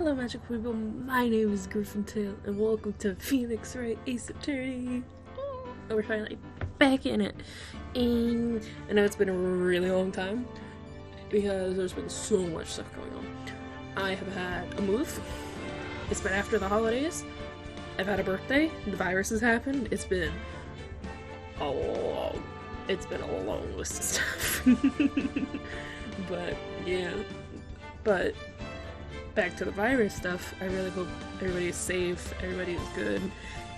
Hello magic people, my name is Griffin Tail and welcome to Phoenix Wright Ace Attorney. And we're finally back in it. And I know it's been a really long time because there's been so much stuff going on. I have had a move. It's been after the holidays. I've had a birthday. The virus has happened. It's been a long list of stuff. But yeah. But back to the virus stuff, I really hope everybody is safe, everybody is good,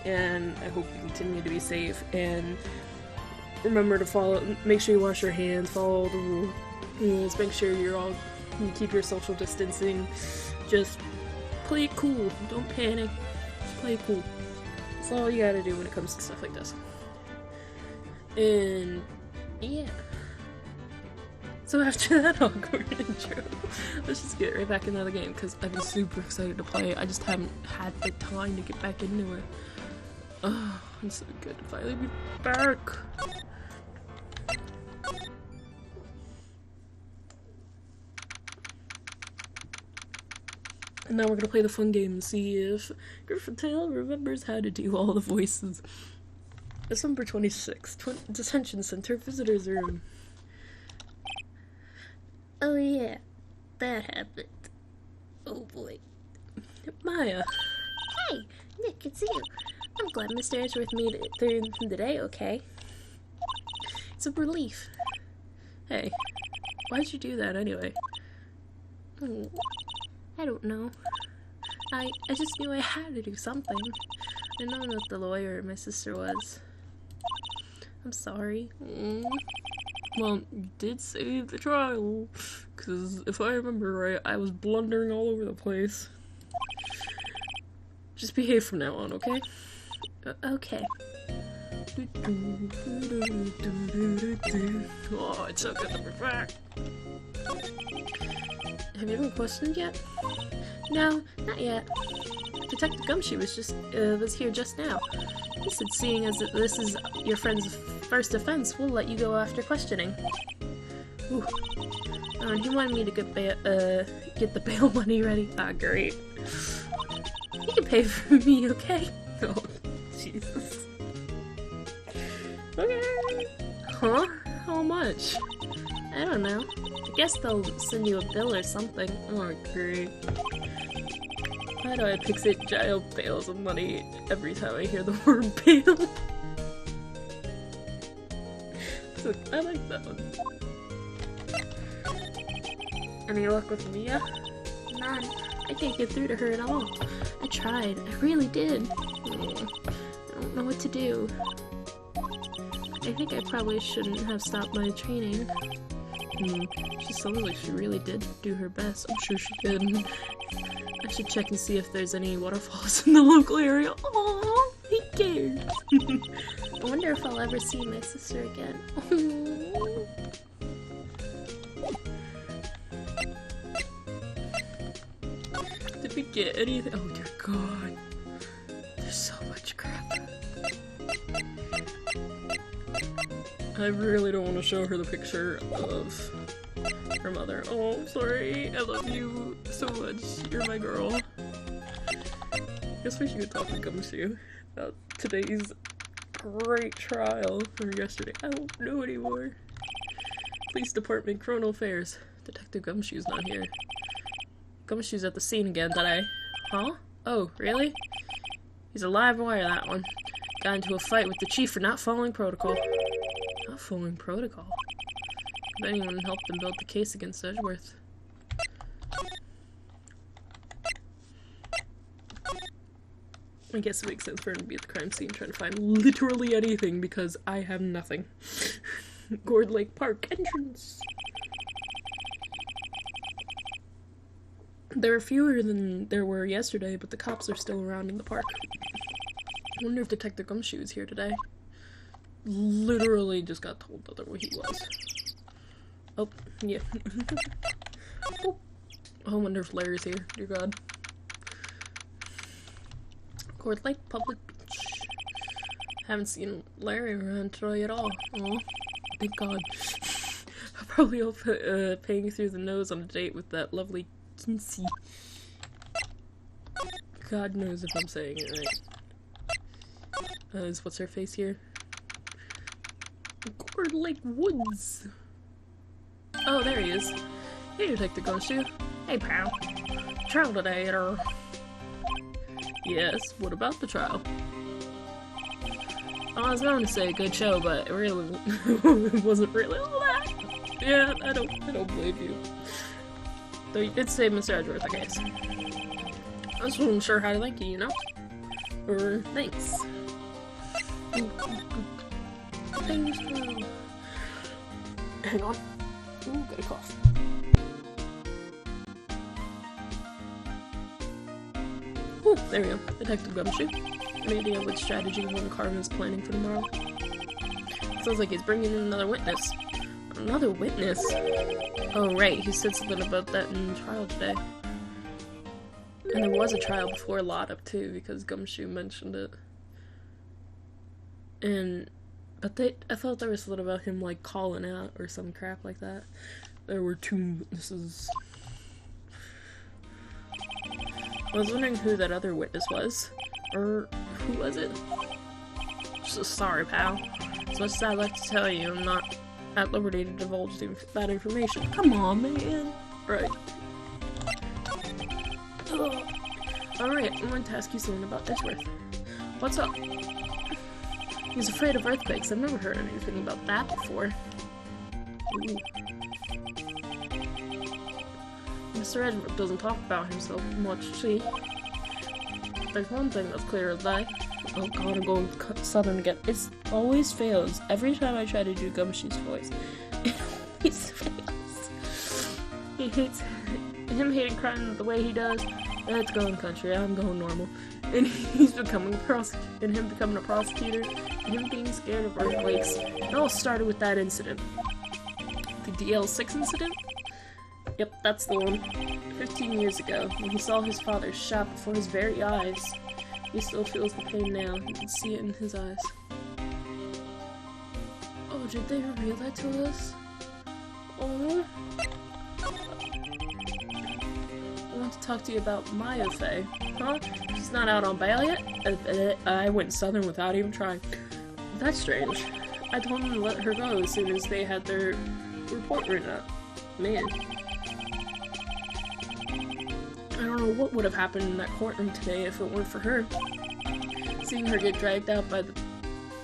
and I hope you continue to be safe, and remember to make sure you wash your hands, follow the rules, make sure you keep your social distancing, just play it cool, don't panic, just play it cool. That's all you gotta do when it comes to stuff like this. And yeah. So after that awkward intro, let's just get right back into the game, because I've been super excited to play. I just haven't had the time to get back into it. Oh, I'm so good to finally be back. And now we're gonna play the fun game and see if Griffin Tail remembers how to do all the voices. December 26th, Detention Center, Visitors Room. Oh yeah, that happened. Oh boy. Maya. Hey, Nick, it's you. I'm glad Mr. Edgeworth made it through the day okay. It's a relief. Hey, why'd you do that anyway? I don't know. I just knew I had to do something. I know that the lawyer my sister was. I'm sorry. Well, you did save the trial, because if I remember right, I was blundering all over the place. Just behave from now on, okay? Okay. Oh, it's so good to be back. Have you been questioned yet? No, not yet. Detective Gumshoe was here just now. He said, seeing as this is your friend's first offense, we'll let you go after questioning. Ooh. And he wanted me to get the bail money ready. Ah, great. You can pay for me, okay? Oh, Jesus. Okay. Huh? How much? I don't know. I guess they'll send you a bill or something. Oh, great. Why do I fixate child bales of money every time I hear the word bail? So, I like that one. Any luck with Mia? None. I can't get through to her at all. I tried. I really did. I don't know what to do. I think I probably shouldn't have stopped my training. She sounds like she really did do her best. I'm sure she did. I should check and see if there's any waterfalls in the local area. Aww, he cares. I wonder if I'll ever see my sister again. Did we get anything? Oh dear God. There's so much crap. I really don't want to show her the picture of her mother. Oh, I'm sorry. I love you so much. You're my girl. I guess we should talk to Gumshoe about today's great trial, or yesterday. I don't know anymore. Police Department, Criminal Affairs. Detective Gumshoe's not here. Gumshoe's at the scene again, Huh? Oh, really? He's a live wire, that one. Got into a fight with the chief for not following protocol. Not following protocol? If anyone helped them build the case against Edgeworth. I guess it makes sense for him to be at the crime scene trying to find literally anything because I have nothing. Gourd Lake Park entrance. There are fewer than there were yesterday, but the cops are still around in the park. I wonder if Detective Gumshoe is here today. Literally just got told that he was. Oh, yeah. Oh. I wonder if Larry's here. Dear God. Gourd Lake Public Beach. Haven't seen Larry around today at all. Oh, thank God. I'll probably paying through the nose on a date with that lovely Kinsey. God knows if I'm saying it right. Is what's her face here? Gourd Lake Woods. Oh, there he is. Hey, Detective Gumshoe. Hey, pal. Trial today at our... Yes, what about the trial? Well, I was going to say good show, but it really it wasn't really all that. Yeah, I don't blame you. Though you did say Mr. Edgeworth, I guess. I just wasn't sure how to thank you, you know? Or thanks. Thanks, bro. Hang on. Ooh, got a cough. Ooh, there we go. Detective Gumshoe. Any idea what strategy one Carmen is planning for tomorrow? Sounds like he's bringing in another witness. Another witness? Oh, right. He said something about that in the trial today. And there was a trial before Lockup, too, because Gumshoe mentioned it. But I thought there was something about him, like, calling out or some crap like that. There were 2 witnesses. I was wondering who that other witness was. Or, who was it? So sorry, pal. As much as I'd like to tell you, I'm not at liberty to divulge that information. Come on, man. Right. Alright, I'm going to ask you something about Edgeworth. What's up? He's afraid of earthquakes. I've never heard anything about that before. Ooh. Mr. Edgeworth doesn't talk about himself much, see? There's one thing that's clear as day. Oh god, I'm going southern again. It always fails. Every time I try to do Gumshoe's voice, it always fails. He hates him hating crime the way he does. That's going country. I'm going normal. And he's becoming a prosecutor. And him becoming a prosecutor. And him being scared of earthquakes. It all started with that incident. The DL6 incident? Yep, that's the one. 15 years ago, when he saw his father shot before his very eyes. He still feels the pain now. You can see it in his eyes. Oh, did they reveal that to us? Oh. I want to talk to you about Maya Faye. Huh? She's not out on bail yet? I went southern without even trying. That's strange. I told them to let her go as soon as they had their report written up. Man. I don't know what would have happened in that courtroom today if it weren't for her. Seeing her get dragged out by the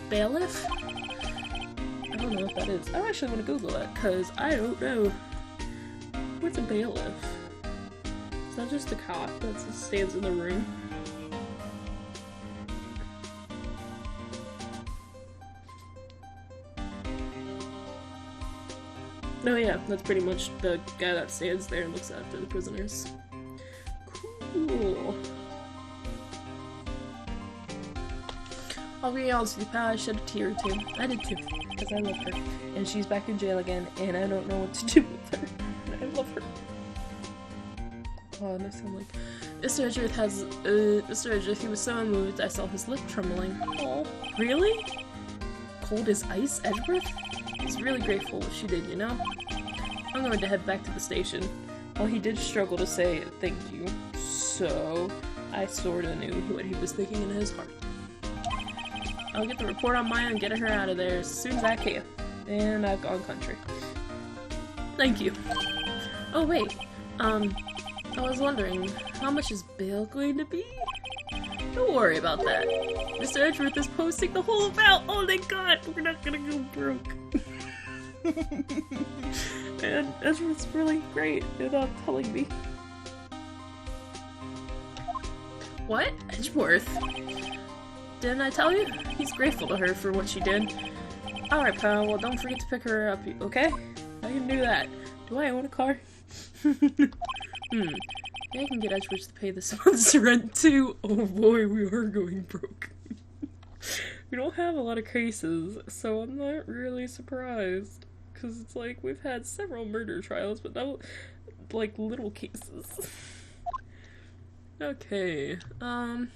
bailiff? I don't know what that is. I actually want to Google that, because I don't know. What's a bailiff? Is that just a cop that just stands in the room? No, yeah, that's pretty much the guy that stands there and looks after the prisoners. Cool. I'll be honest with you, pal, I shed a tear or 2. I did too, because I love her. And she's back in jail again, and I don't know what to do with her. And I love her. Oh, and I sound like... Mr. Edgeworth has... Mr. Edgeworth, he was so unmoved, I saw his lip trembling. Oh, really? Cold as ice, Edgeworth? He's really grateful what she did, you know? I'm going to head back to the station. Well, he did struggle to say thank you, so I sorta knew what he was thinking in his heart. I'll get the report on Maya and get her out of there as soon as I can. And I've gone country. Thank you. Oh wait, I was wondering, how much is bail going to be? Don't worry about that. Mr. Edgeworth is posting the whole amount. Oh my god, we're not gonna go broke. And Edgeworth's really great at telling me. What? Edgeworth? Didn't I tell you? He's grateful to her for what she did. Alright, pal, well don't forget to pick her up, okay? I can do that. Do I own a car? Maybe I can get Edgeworth to pay this month's rent too. Oh boy, we are going broke. We don't have a lot of cases, so I'm not really surprised. Because it's like, we've had several murder trials, but no, like, little cases. Okay, Oh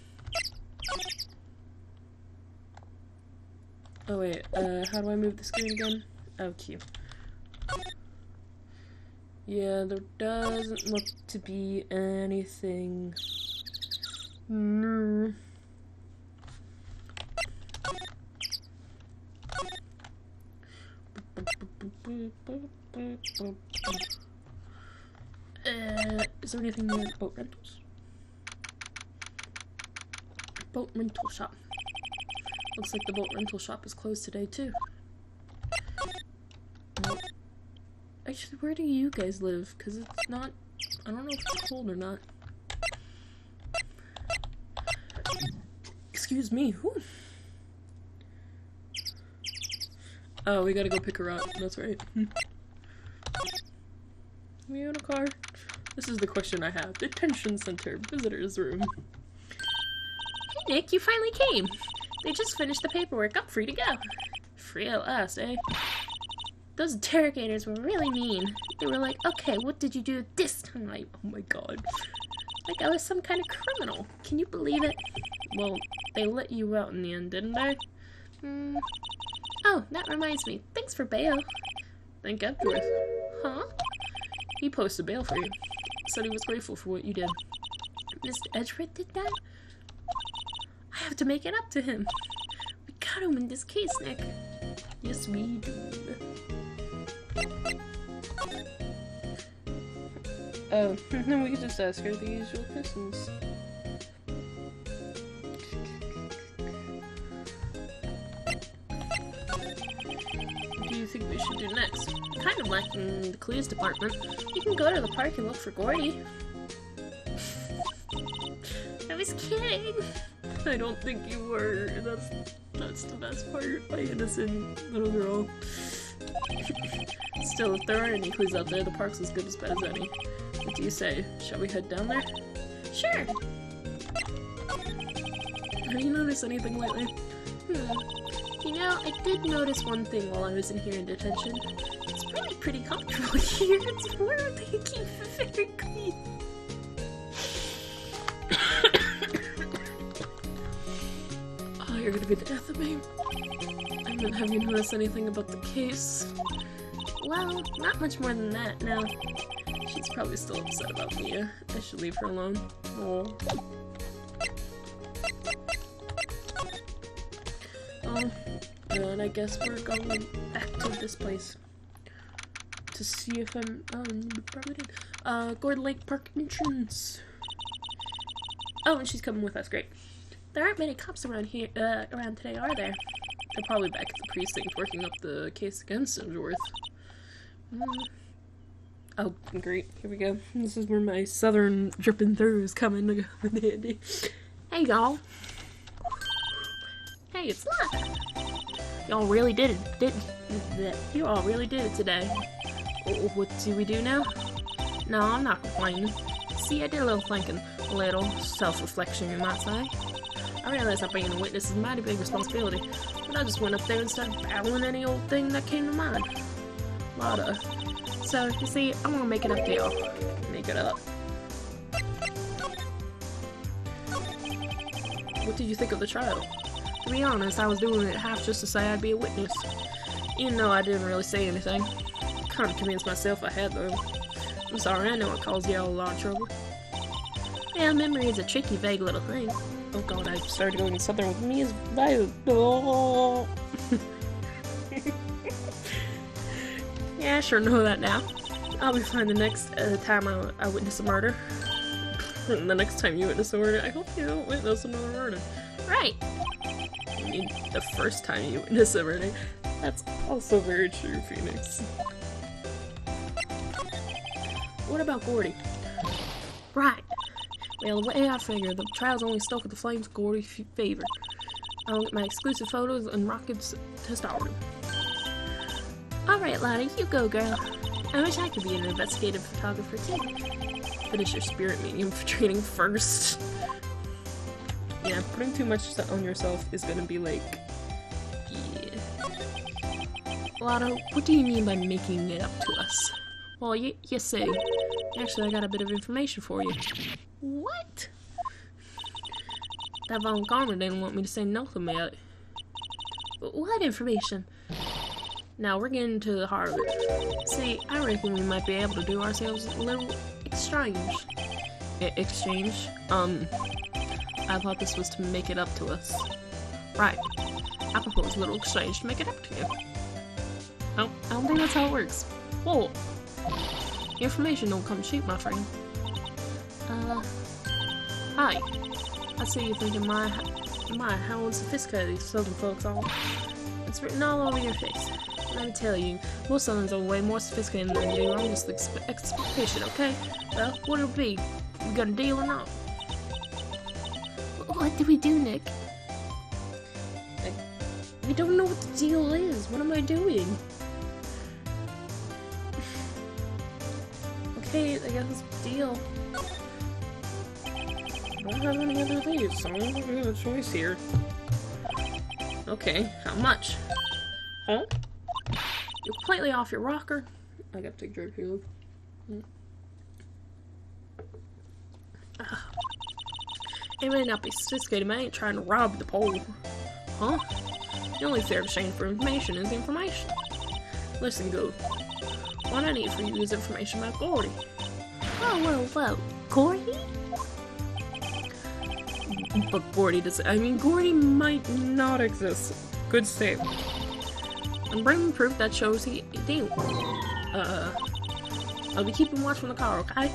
wait, how do I move the screen again? Oh, Q. Yeah, there doesn't look to be anything No. Is there anything near boat rentals? Boat rental shop. Looks like the boat rental shop is closed today too. Well, actually, where do you guys live? Because it's not... I don't know if it's cold or not. Excuse me. Whew. Oh, we gotta go pick her up. That's right. We in a car? This is the question I have. Detention center. Visitor's room. Hey Nick, you finally came. They just finished the paperwork. I'm free to go. Free at last, eh? Those interrogators were really mean. They were like, okay, what did you do this time? Oh my god. Like I was some kind of criminal. Can you believe it? Well, they let you out in the end, didn't they? Oh, that reminds me. Thanks for bail. Thank Edgeworth. Huh? He posted bail for you. Said he was grateful for what you did. Mr. Edgeworth did that? I have to make it up to him. We got him in this case, Nick. Yes, we do. Oh, we could just ask her the usual questions. What do you think we should do next? Kind of lacking the clues department. You can go to the park and look for Gordy. I was kidding. I don't think you were. That's the best part. My innocent little girl. Still, if there aren't any clues out there, the park's as good as bad as any. What do you say? Shall we head down there? Sure. Have you noticed anything lately? You know, I did notice one thing while I was in here in detention. It's really pretty comfortable here. It's more they keep it very clean. Oh, you're gonna be the death of me. And then have you noticed anything about the case? Well, not much more than that, no. She's probably still upset about Mia. I should leave her alone. Oh. And I guess we're going back to this place. To see if I'm... Oh, you probably did. Gord Lake Park entrance. Oh, and she's coming with us, great. There aren't many cops around here, around today, are there? They're probably back at the precinct working up the case against Edgeworth. Oh, great. Here we go. This is where my southern dripping through is coming to go in handy. Hey, y'all. Hey, it's Luck. Y'all really did it, You all really did it today. What do we do now? No, I'm not complaining. See, I did a little thinking. A little self-reflection, you might say. I realized that being a witness is a mighty big responsibility, but I just went up there and started babbling any old thing that came to mind. Lotta. So, you see, I'm gonna make it up to y'all. Make it up. What did you think of the trial? To be honest, I was doing it half just to say I'd be a witness. Even though I didn't really say anything. Kind of convinced myself I had, though. I'm sorry, I know it caused y'all a lot of trouble. Yeah, memory is a tricky, vague little thing. Oh god, I started going southern with me as violent. Oh. Yeah, I sure know that now. I'll be fine the next time I witness a murder. The next time you witness a murder, I hope you don't witness another murder. Right. I mean, the first time you witness a murder. That's also very true, Phoenix. What about Gordy? Right. Well, the way I figure, the trial's only stuck with the Flames' Gordy favor. I'll get my exclusive photos and rockets to start with. Alright, Lottie, you go, girl. I wish I could be an investigative photographer, too. Finish your spirit medium for training first. Yeah, putting too much on yourself is gonna be like... Yeah. Lotto, what do you mean by making it up to us? Well, you see. Actually, I got a bit of information for you. What? That Von Karma didn't want me to say nothing about it. What information? Now, we're getting to the heart of it. See, I reckon we might be able to do ourselves a little exchange. Exchange? I I thought this was to make it up to us. Right. I propose a little exchange to make it up to you. Oh, I don't think that's how it works. Whoa! Information don't come cheap, my friend. Hi. I see you're thinking my, how unsophisticated these southern folks are. It's written all over your face. Let me tell you, most Southerners are way more sophisticated than you. I'm just expectation, okay? Well, what'll it be? We got a deal or not? What do we do, Nick? I don't know what the deal is. What am I doing? Okay, I guess it's a deal. I don't have any other things, so I don't have a choice here. Okay, how much? Huh? You're completely off your rocker. I gotta take a drink here. It may not be sophisticated, but I ain't trying to rob the pole. Huh? The only fair exchange for information is information. Listen, good. What I need for you is information about Gordy. Whoa. Gordy? But Gordy doesn't. I mean, Gordy might not exist. Good save. I'm bringing proof that shows he do. I'll be keeping watch from the car, okay?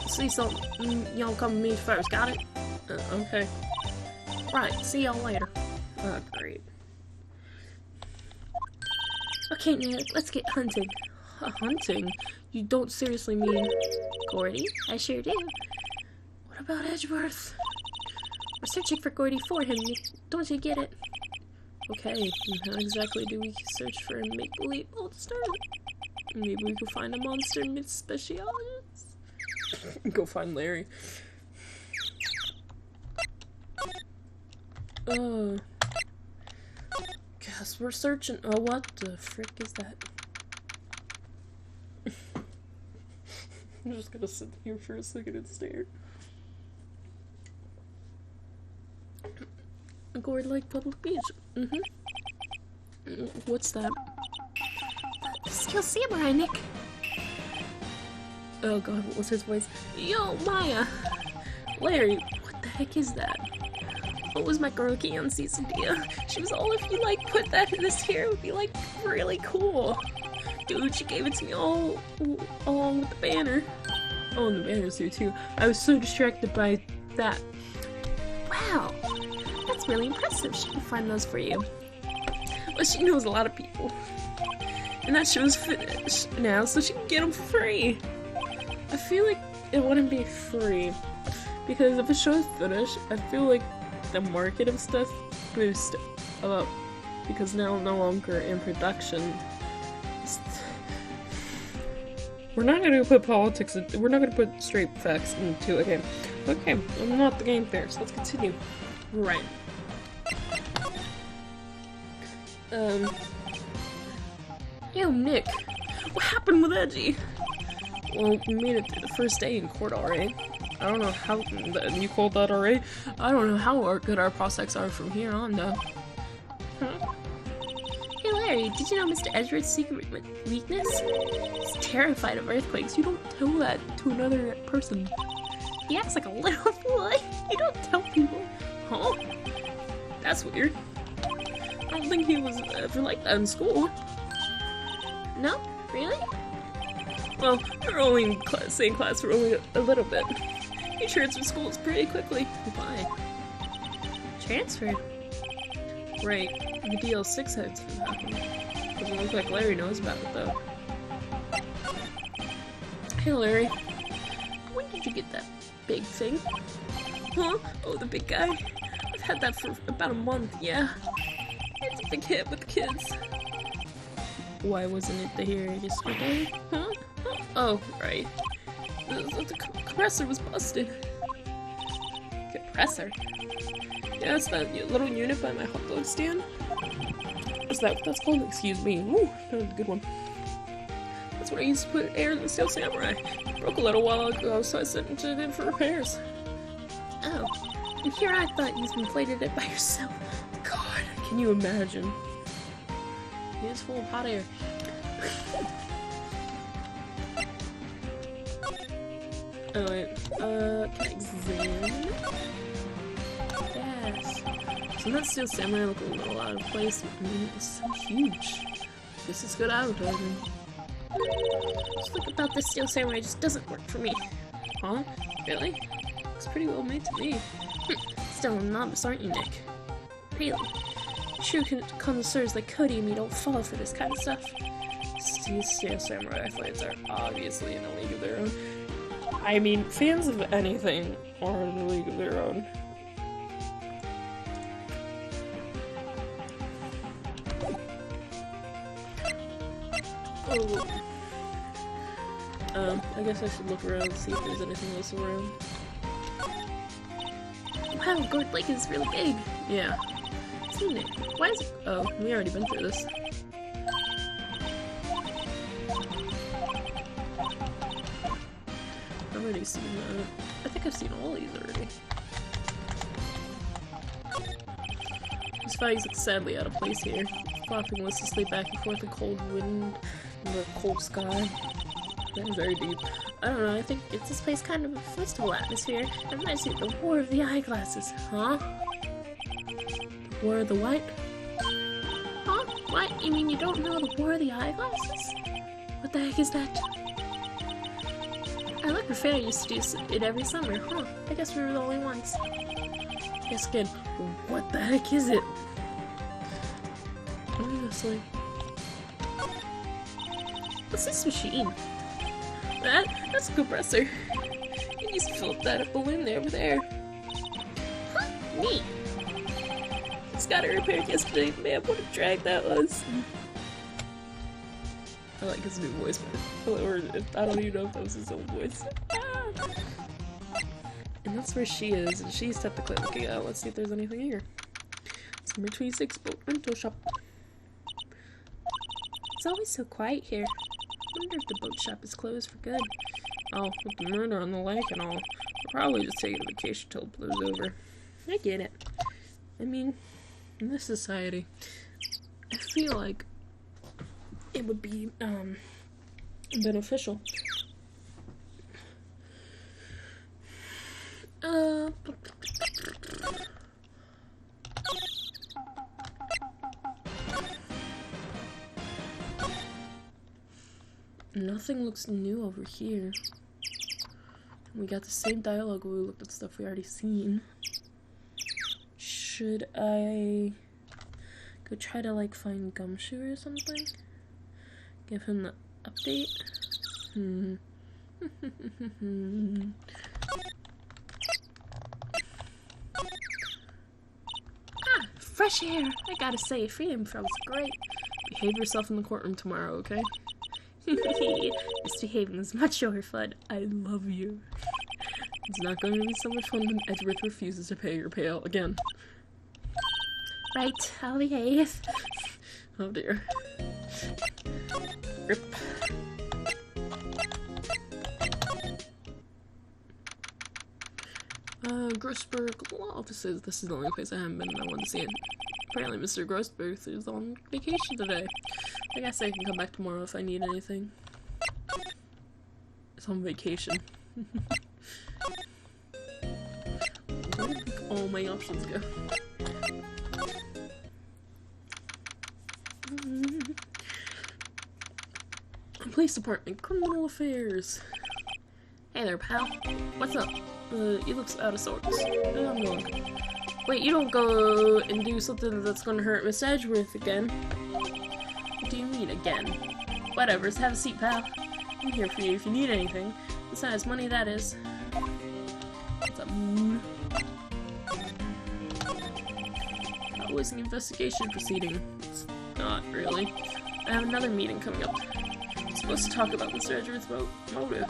See something, y'all come to me first, got it? Okay. Right, see y'all later. Great. Okay, Nick, let's get hunting. Hunting? You don't seriously mean... Gordy? I sure do. What about Edgeworth? We're searching for Gordy for him, Nick. Don't you get it? Okay, how exactly do we search for a make-believe monster? Maybe we could find a monster myth specialist? Go find Larry. Guess we're searching. Oh, what the frick is that? I'm just gonna sit here for a second and stare. Gourd Lake Public Beach. What's that? The Steel Samurai, Nick. Oh god, what was his voice? Yo, Maya! Larry, what the heck is that? What was my girl Kian's idea? She was all, if you like put that in this here, it would be like really cool. Dude, she gave it to me all along with the banner. Oh, and the banner's here too. I was so distracted by that. Wow, that's really impressive. She can find those for you. Well, she knows a lot of people. And that show's finished now, so she can get them free. I feel like it wouldn't be free. Because if a show's finished, I feel like the market of stuff boosts up. Because now no longer in production. We're not gonna put politics in, we're not gonna put straight facts into a game. Okay, I'm not the game fair, so let's continue. Right. Yo, Nick, what happened with Edgy? Well, we made it through the first day in court already. I don't know how, you called that already? I don't know how good our prospects are from here on, though. Huh? Hey Larry, did you know Mr. Edgeworth's secret weakness? He's terrified of earthquakes. You don't tell that to another person. He acts like a little boy. You don't tell people. Huh? That's weird. I don't think he was ever like that in school. No? Really? Well, we were only in same class for only a little bit. He transferred schools pretty quickly. Why? Transferred? Right. The DL6 heads for that one. Doesn't look like Larry knows about it though. Hey Larry. When did you get that big thing? Huh? Oh, the big guy? I've had that for about a month, yeah. It's a big hit with the kids. Why wasn't it here yesterday? Huh? Oh, right. The compressor was busted. Compressor? Yeah, it's that little unit by my hot dog stand. Is that what that's called? Excuse me. Ooh, that was a good one. That's where I used to put air in the Steel Samurai. It broke a little while ago, so I sent it in for repairs. Oh, and here I thought you inflated it by yourself. God, can you imagine? It is full of hot air. Oh wait, can I examine? pass. Doesn't that steel samurai look a little out of place? I mean, it's so huge. This is good advertising. Something about this steel samurai just doesn't work for me. Huh? Really? Looks pretty well made to me. Still a novice, aren't you, Nick? Really? True connoisseurs like Cody and me don't fall for this kind of stuff. These steel samurai fights are obviously in a league of their own. I mean, fans of anything are in a league of their own. Oh. I guess I should look around and see if there's anything else around. Wow, Gourd Lake is really big. Yeah. Seen it. Why is it? Oh, we already been through this. I've already seen that. I think I've seen all these already. These fights look sadly out of place here. Flopping listlessly back and forth in cold wind and the cold sky. That is very deep. I don't know, I think it's this place kind of a festival atmosphere. It reminds me of the War of the Eyeglasses. Huh? War of the what? Huh? What? You mean you don't know the War of the Eyeglasses? What the heck is that? Our local fair used to do it every summer, huh? I guess we were the only ones. Yes, kid. What the heck is it? Honestly. What's this machine? That's a compressor. You just filled that up balloon there over there. Huh? Neat. Just got it repaired yesterday. Man, what a drag that was. I like his new voice, or I don't even know if that was his own voice. And that's where she is, and she's technically looking out. Let's see if there's anything here. Summer 26 boat rental shop. It's always so quiet here. I wonder if the boat shop is closed for good. Oh, with the murder on the lake and all, I'll probably just take a vacation till it blows over. I get it. I mean, in this society, I feel like it would be, beneficial. Nothing looks new over here. We got the same dialogue when we looked at stuff we already seen. Should I go try to like find Gumshoe or something? Give him the update? Fresh air! I gotta say, freedom feels great. Behave yourself in the courtroom tomorrow, okay? Misbehaving is much more fun. I love you. It's not going to be so much fun when Edgeworth refuses to pay your payout again. Right, I'll behave. Oh dear. Rip. Grossberg Law Offices. This is the only place I haven't been and I want to see it. Apparently Mr. Grossberg is on vacation today. I guess I can come back tomorrow if I need anything. It's on vacation. Where did all my options go? Police Department, Criminal Affairs. Hey there, pal. What's up? You look out of sorts. I'm going. Wait, you don't go and do something that's gonna hurt Miss Edgeworth again. What do you mean, again? Whatever, just have a seat, pal. I'm here for you if you need anything. Besides, money that is. What's up? That was an investigation proceeding. It's not really. I have another meeting coming up. I'm supposed to talk about Mr. Edgeworth's motive.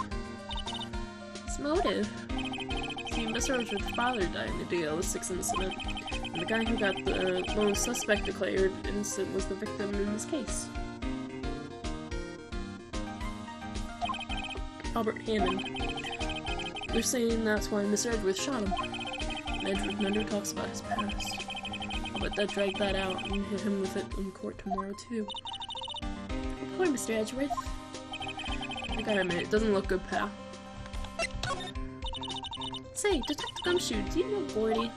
His motive? See, Mr. Edgeworth's father died in the DL6 incident, and the guy who got the lone suspect declared innocent was the victim in this case. Albert Hammond. They're saying that's why Mr. Edgeworth shot him. And Edgeworth never talks about his past. I'll bet that dragged that out and hit him with it in court tomorrow, too. Poor Mr. Edgeworth. I gotta admit, it doesn't look good, pal. Say, Detective Gumshoe, do you know Gordy?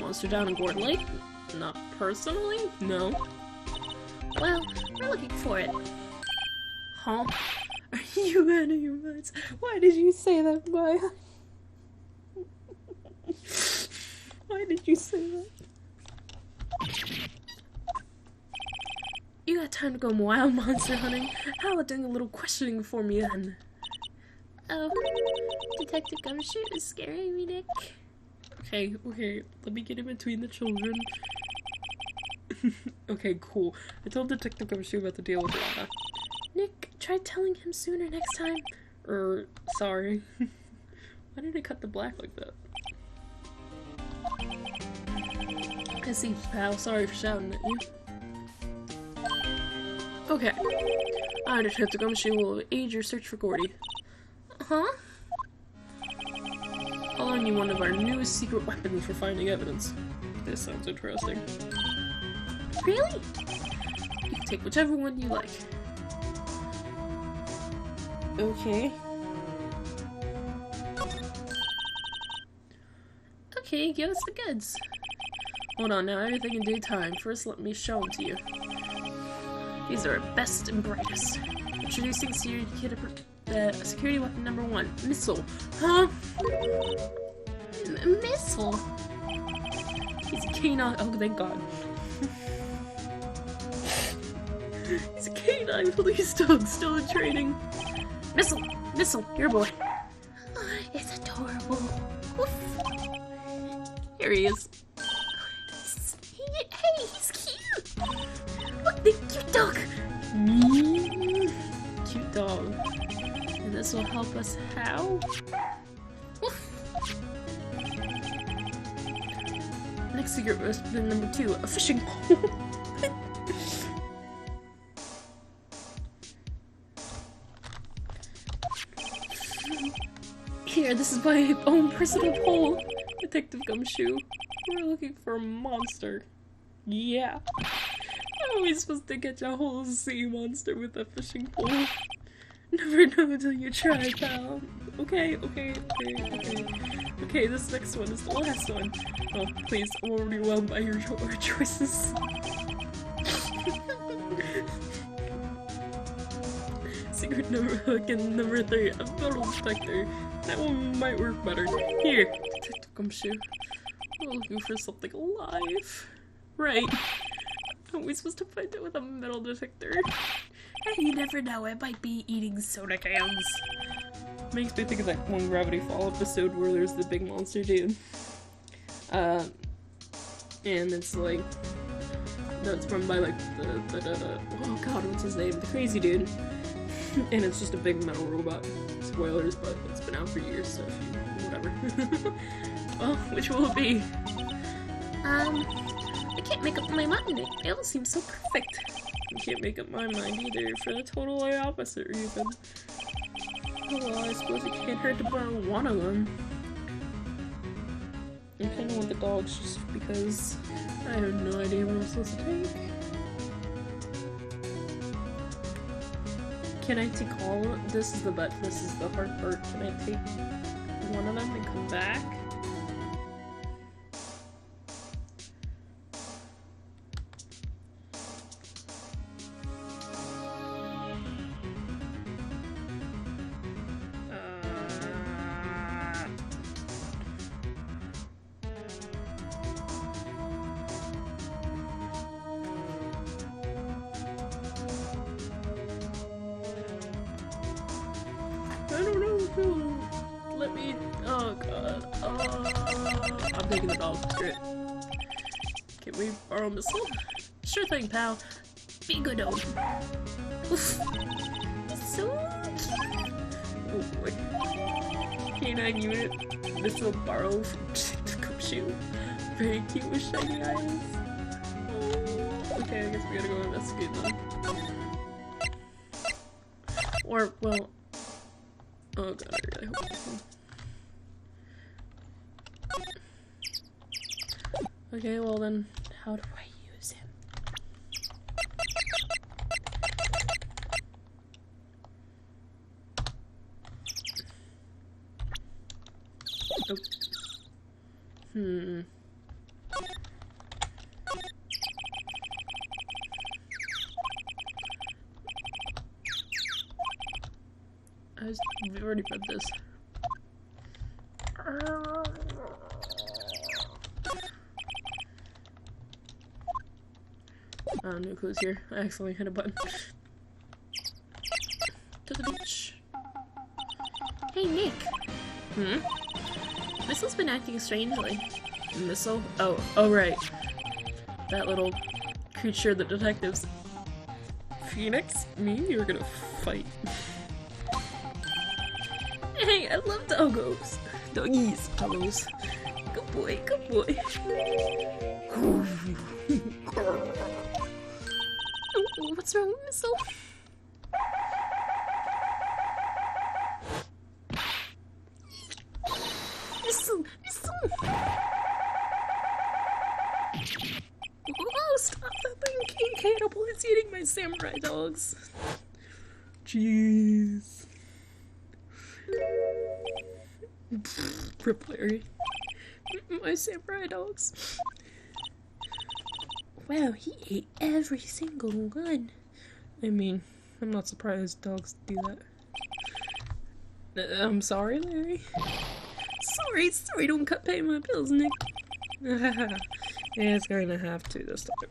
monster down in Gordon Lake? Not personally, no. Well, we're looking for it. Huh? Are you out of your minds? Why did you say that, Maya? Why did you say that? You got time to go wild monster hunting? How about doing a little questioning for me then? Oh, Detective Gumshoe is scaring me, Nick. Okay, let me get in between the children. Okay, cool. I told Detective Gumshoe about the deal with Lana. Nick, try telling him sooner next time. Sorry. Why did I cut the black like that? I see, pal. Sorry for shouting at you. Okay. I, Detective Gumshoe, will aid your search for Gordy. Huh? I'll loan you one of our newest secret weapons for finding evidence. This sounds interesting. Really? You can take whichever one you like. Okay. Okay, give us the goods. Hold on now, everything in due time. First, let me show them to you. These are our best and brightest. Introducing security weapon number 1, missile. Huh? Missile? He's a canine. Oh, thank God. He's a canine police dog still in training. Missile, your boy. It's adorable. Here he is. Hey, he's cute. Look, the cute dog. Cute dog. And this will help us how? Next secret weapon number 2, a fishing pole. Here, this is my own personal pole. Detective Gumshoe. We're looking for a monster. Yeah. How are we supposed to catch a whole sea monster with a fishing pole? Never know until you try, pal. Okay, this next one is the last one. Oh, please, I'm overwhelmed by your choices. Secret number 3, a metal detector. That one might work better. Here, Detective Gumshoe. We're looking for something alive. Right. Are we supposed to find it with a metal detector? Hey, you never know, it might be eating soda cans. Makes me think of that one Gravity Fall episode where there's the big monster dude. And it's like, that's run by like oh god, what's his name? The crazy dude. And it's just a big metal robot. Spoilers, but it's been out for years, so if you, whatever. Well, which will it be? I can't make up my mind. It all seems so perfect. I can't make up my mind either, for the totally opposite reason. Oh well, I suppose it can't hurt to borrow one of them. I kinda want the dogs just because I have no idea what I'm supposed to take. Can I take all of it? This is the hard part. Can I take one of them and come back? I don't know. Let me. Oh god. I'm taking the dog. Screw it. Can we borrow a missile? Sure thing, pal. Be good, dog. Oof. It's so cute. Oh boy. Canine unit. Missile borrow from Gumshoe. Very cute with shiny eyes. Oh. Okay, I guess we gotta go investigate them. Or, well. Oh god, I really hope this one. Okay, well then, how do I use him? Oh. I've already read this. Oh, no clues here. I accidentally hit a button. To the beach. Hey, Nick. Hmm? Missel's been acting strangely. Missile? Oh, right. That little creature the detectives. Phoenix? Me and you are gonna fight. Hey, I love doggos. Doggies. Doggos. Good boy, good boy. Oh, what's wrong with Missel? Missel! Oh, stop that thing! King Cannibal is eating my samurai dogs. Jeez. Rip Larry. My samurai dogs. Wow, he ate every single one. I mean, I'm not surprised dogs do that. I'm sorry, Larry. Sorry, don't cut pay my bills, Nick. Yeah, it's gonna have to this time.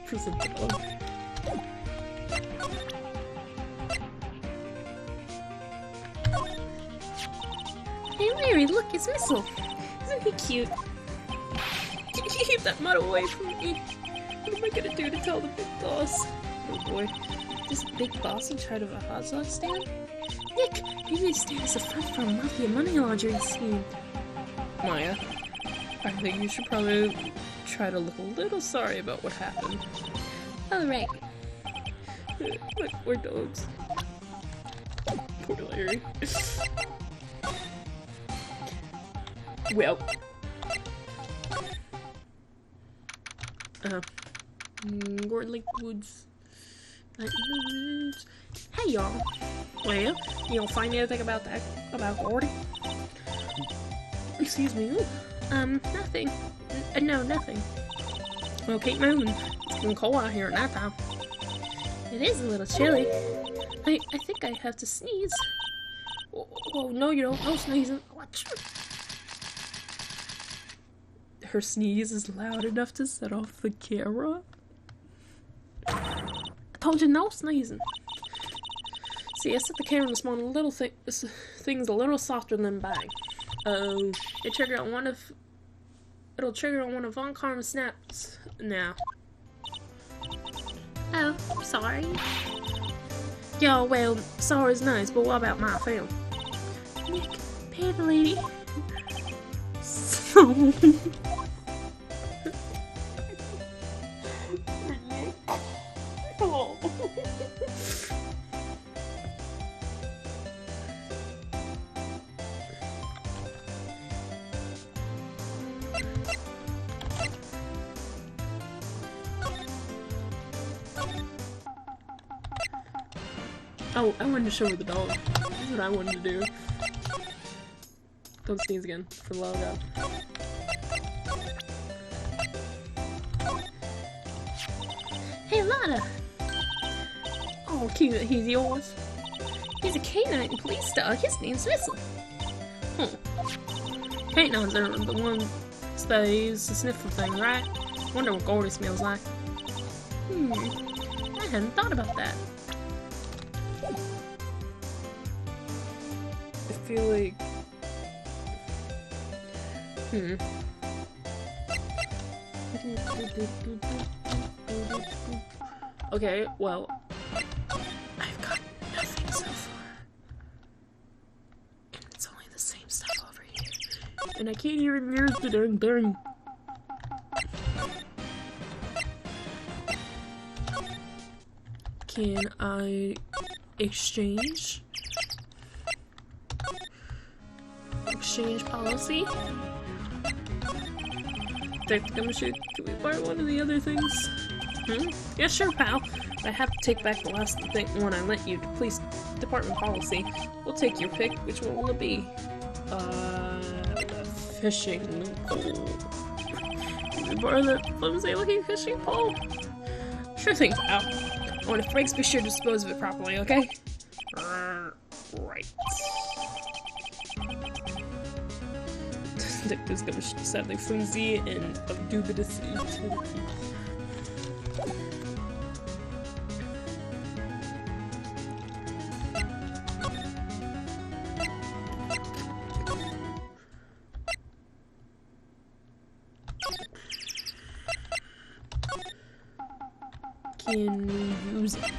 Prison dog. Hey Larry, look, it's Missel. Isn't he cute? Keep that mud away from me. What am I gonna do to tell the big boss? Oh boy. This big boss in charge of a hot dog stand? Nick, maybe they stand as a front for a mafia money laundering scheme. Maya, I think you should probably try to look a little sorry about what happened. Oh, right. My poor dogs. Poor Larry. Well. Gordon Lake Woods. Hey, y'all. Well, you don't find anything about that, about Gordy? Excuse me. Nothing. No, nothing. Well, keep moving. It's getting cold out here at night time. It is a little chilly. I think I have to sneeze. Oh, no, you don't. No sneezing. Watch. Her sneeze is loud enough to set off the camera. I told you no sneezing. See, I set the camera this morning. Little things a little softer than bang. Oh, it'll trigger on one of Von Karma's snaps now. Oh, sorry. Yeah, well, sorry's nice, but what about my film? Nick, pay the lady. So... oh. Oh, I wanted to show her the dog. That's what I wanted to do. Don't sneeze again, for the love of God. Hey, Lana! Oh, cute, he's yours. He's a canine police dog. His name's Whistle. Canines are the ones that use the sniffer thing, right? Wonder what Gordy smells like. I hadn't thought about that. I feel like... Okay, well... I've got nothing so far. And it's only the same stuff over here. And I can't even use the darn thing. Can I exchange? Exchange policy? Can we buy one of the other things? Yeah, sure, pal. I have to take back the last one I lent you. Police department policy. We'll take your pick. Which one will it be? The fishing pole. Can we borrow that flimsy looking fishing pole? Sure thing, pal. When it breaks, be sure to dispose of it properly, okay? Right. Nick is gonna sadly flimsy and of dubious utility. Can we use it?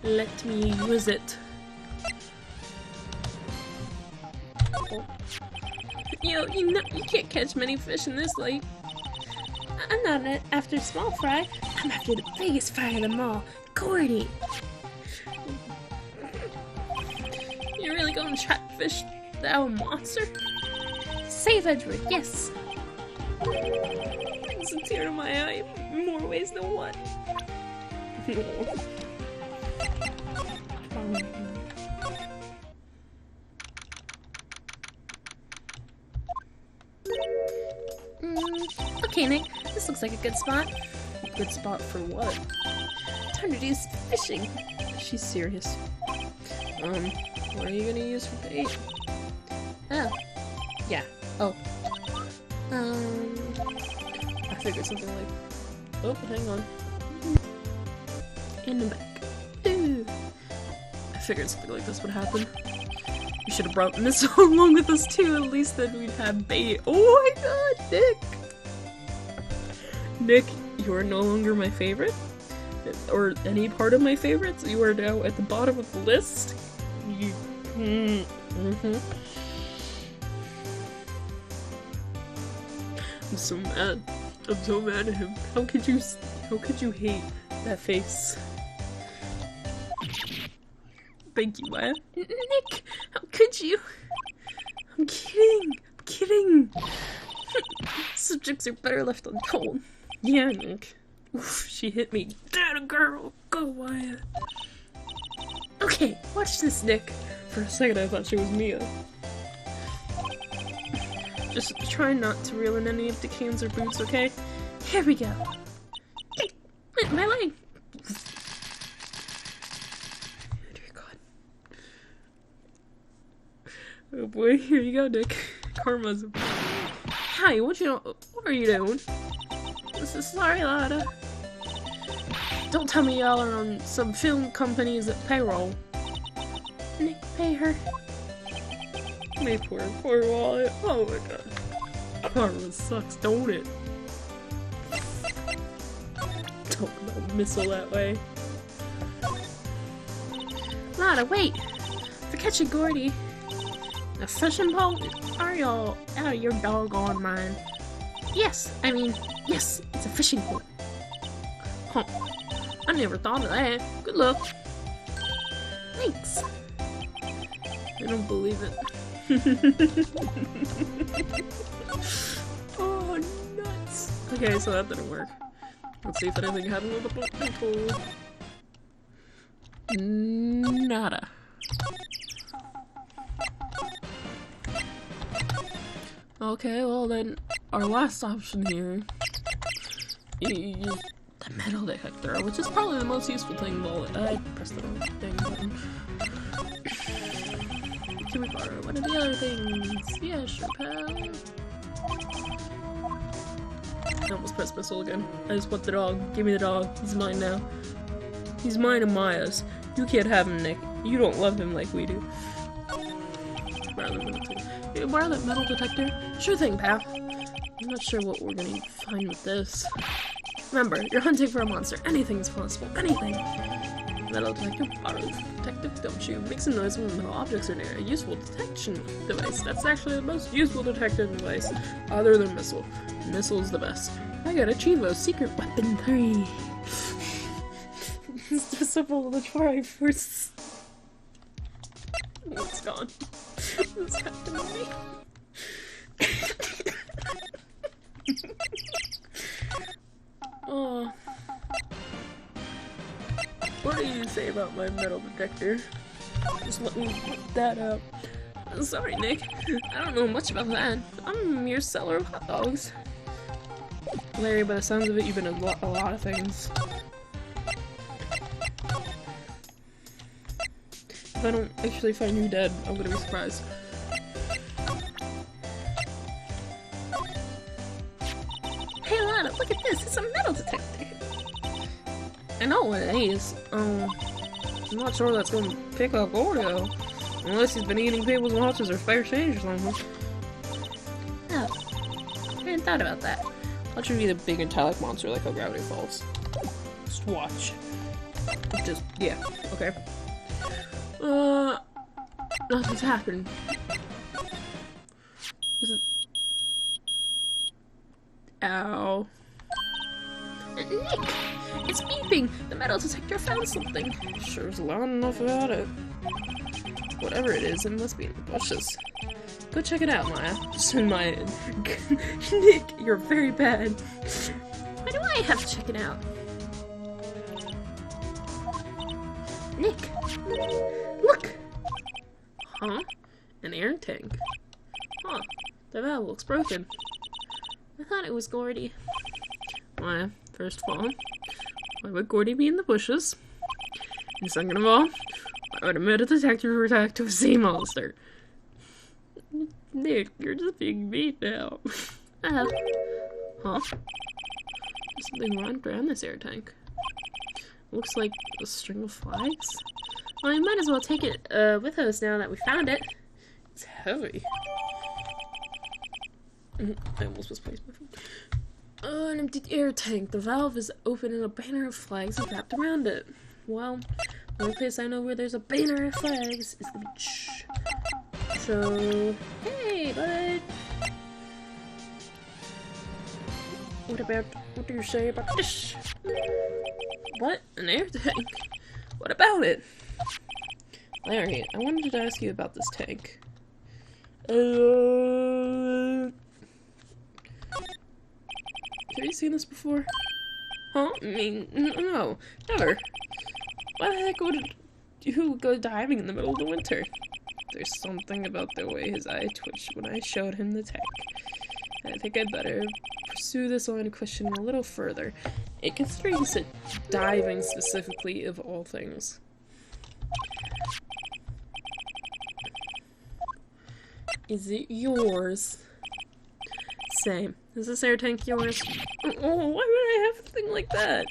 Let me use it. Oh. Yo, you can't catch many fish in this lake. I'm not after small fry. I'm after the biggest fry of them all, Gordy. You're really going to try to fish that monster? Save Edward, yes. Brings a tear to my eye in more ways than one. Okay, Nick, this looks like a good spot. A good spot for what? Time to do some fishing. She's serious. What are you gonna use for bait? Oh. Yeah. Oh. I figured something like... Oh, hang on. In the back. Ooh. I figured something like this would happen. We should have brought this along with us too, at least then we'd have bait. Oh my god, Nick! Nick, you are no longer my favorite. Or any part of my favorites. You are now at the bottom of the list. You... I'm so mad. I'm so mad at him. How could you hate that face? Thank you, Maya. Nick, how could you? I'm kidding. I'm kidding. Subjects are better left untold. Yeah, Nick. Oof, she hit me. That a girl. Go, Maya. Okay, watch this, Nick. For a second, I thought she was Mia. Just try not to reel in any of the cans or boots, okay? Here we go. Hey, my leg. Oh dear God. Oh boy, here you go, Nick. Karma's. Hi, what are you doing? This is sorry, Lada. Don't tell me y'all are on some film company's payroll. Nick, pay her. My poor wallet. Oh my god. Karma sucks, don't it? Don't missile that way. Lada, wait! For catching Gordy. A fishing pole? Are y'all out of your doggone mind? Yes, yes, it's a fishing pole. Huh. I never thought of that. Good luck. Thanks. I don't believe it. Oh, nuts. Okay, so that didn't work. Let's see if anything happened with the fishing pole. Nada. Okay, well then, our last option here is the metal detector, which is probably the most useful thing of all. I pressed the wrong thing button. Can we borrow one of the other things? Yeah, sure, pal. I almost pressed missile again. I just want the dog. Give me the dog. He's mine now. He's mine and Maya's. You can't have him, Nick. You don't love him like we do. Borrow that metal detector? Sure thing, pal. I'm not sure what we're gonna find with this. Remember, you're hunting for a monster. Anything's possible. Anything. Metal detector, auto detective, don't you? Makes a noise when metal objects are near. A useful detection device. That's actually the most useful detective device, other than missile. Missile's the best. I got a Chivo Secret Weapon 3. It's the symbol of the Triforce. Oh, it's gone. What's happened to me? Oh. What do you say about my metal detector? Just let me put that up. Sorry, Nick. I don't know much about that. I'm a mere seller of hot dogs. Larry, by the sounds of it, you've been a lot of things. If I don't actually find you dead, I'm gonna be surprised. Hey Lana, look at this! It's a metal detector! I know what it is. I'm not sure that's gonna pick up Gordo. Unless he's been eating people's watches or fair change or something. Oh, I hadn't thought about that. Watch it be the big metallic monster like how Gravity Falls. Just watch. Just, yeah, okay. Nothing's happened. Is it... Ow. Nick! It's beeping! The metal detector found something! Sure's loud enough about it. Whatever it is, it must be in the bushes. Go check it out, Maya. Just in my... Nick, you're very bad. Why do I have to check it out? Nick! Look! Huh? An air tank? Huh. The valve looks broken. I thought it was Gordy. Maya, first of all, why would Gordy be in the bushes? And second of all, why would a metal detector react to a sea monster? Nick, you're just being mean now. Oh. Huh? There's something wrong around this air tank. Looks like a string of flags? Well, we might as well take it with us now that we found it. It's heavy. I almost misplaced my phone. An empty air tank. The valve is open and a banner of flags is wrapped around it. Well, the only place I know where there's a banner of flags is the beach. So, hey, bud. What do you say about this? What? An air tank? What about it? Larry, I wanted to ask you about this tank. Have you seen this before? Huh? I mean, no, never. Why the heck would you go diving in the middle of the winter? There's something about the way his eye twitched when I showed him the tank. I think I'd better pursue this line of questioning a little further. It gets strange at diving specifically, of all things. Is it yours? Same. Is this air tank yours? Oh, why would I have a thing like that?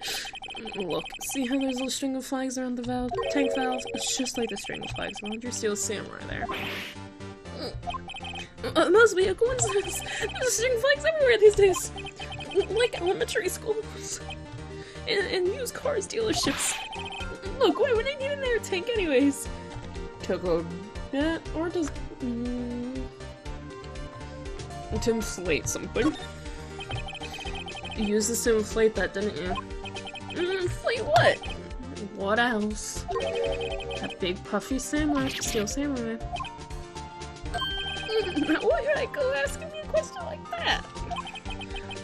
Look, see how there's a string of flags around the tank valve? It's just like the string of flags around your steel samurai there. It must be a coincidence. There's a string of flags everywhere these days. Like elementary schools. And used cars dealerships. Look, why would I need an air tank anyways? To go... Yeah, or does... to inflate something. You used this to inflate that, didn't you? Inflate what? What else? That big puffy samurai, steel samurai. Why would I go asking me a question like that?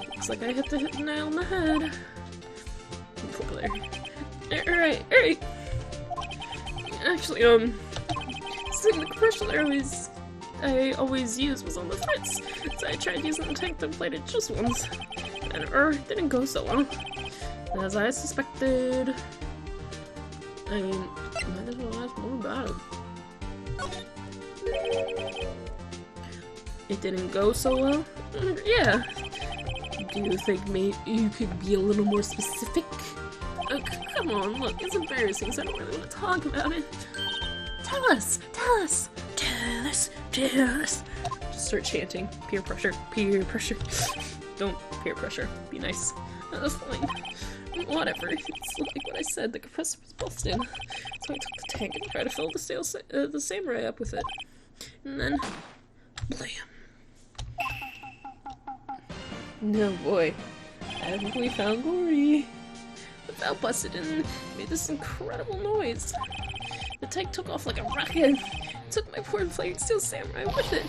Looks like I hit the nail on the head. Look there. Alright. Actually, the commercial I always used was on the fritz, so I tried using the tank that inflated just once, and it didn't go so well. As I suspected. I mean, might as well ask more about it. It didn't go so well? Yeah. Do you think maybe you could be a little more specific? Come on, look, it's embarrassing, so I don't really want to talk about it. Tell us! Just start chanting. Peer pressure. Don't peer pressure. Be nice. That's fine. Whatever. It's like what I said, the compressor was busted. So I took the tank and tried to fill the samurai up with it. And then... blam. No boy. Haven't we found Gory? The valve busted and made this incredible noise. The tank took off like a rocket. It took my poor inflated steel samurai with it.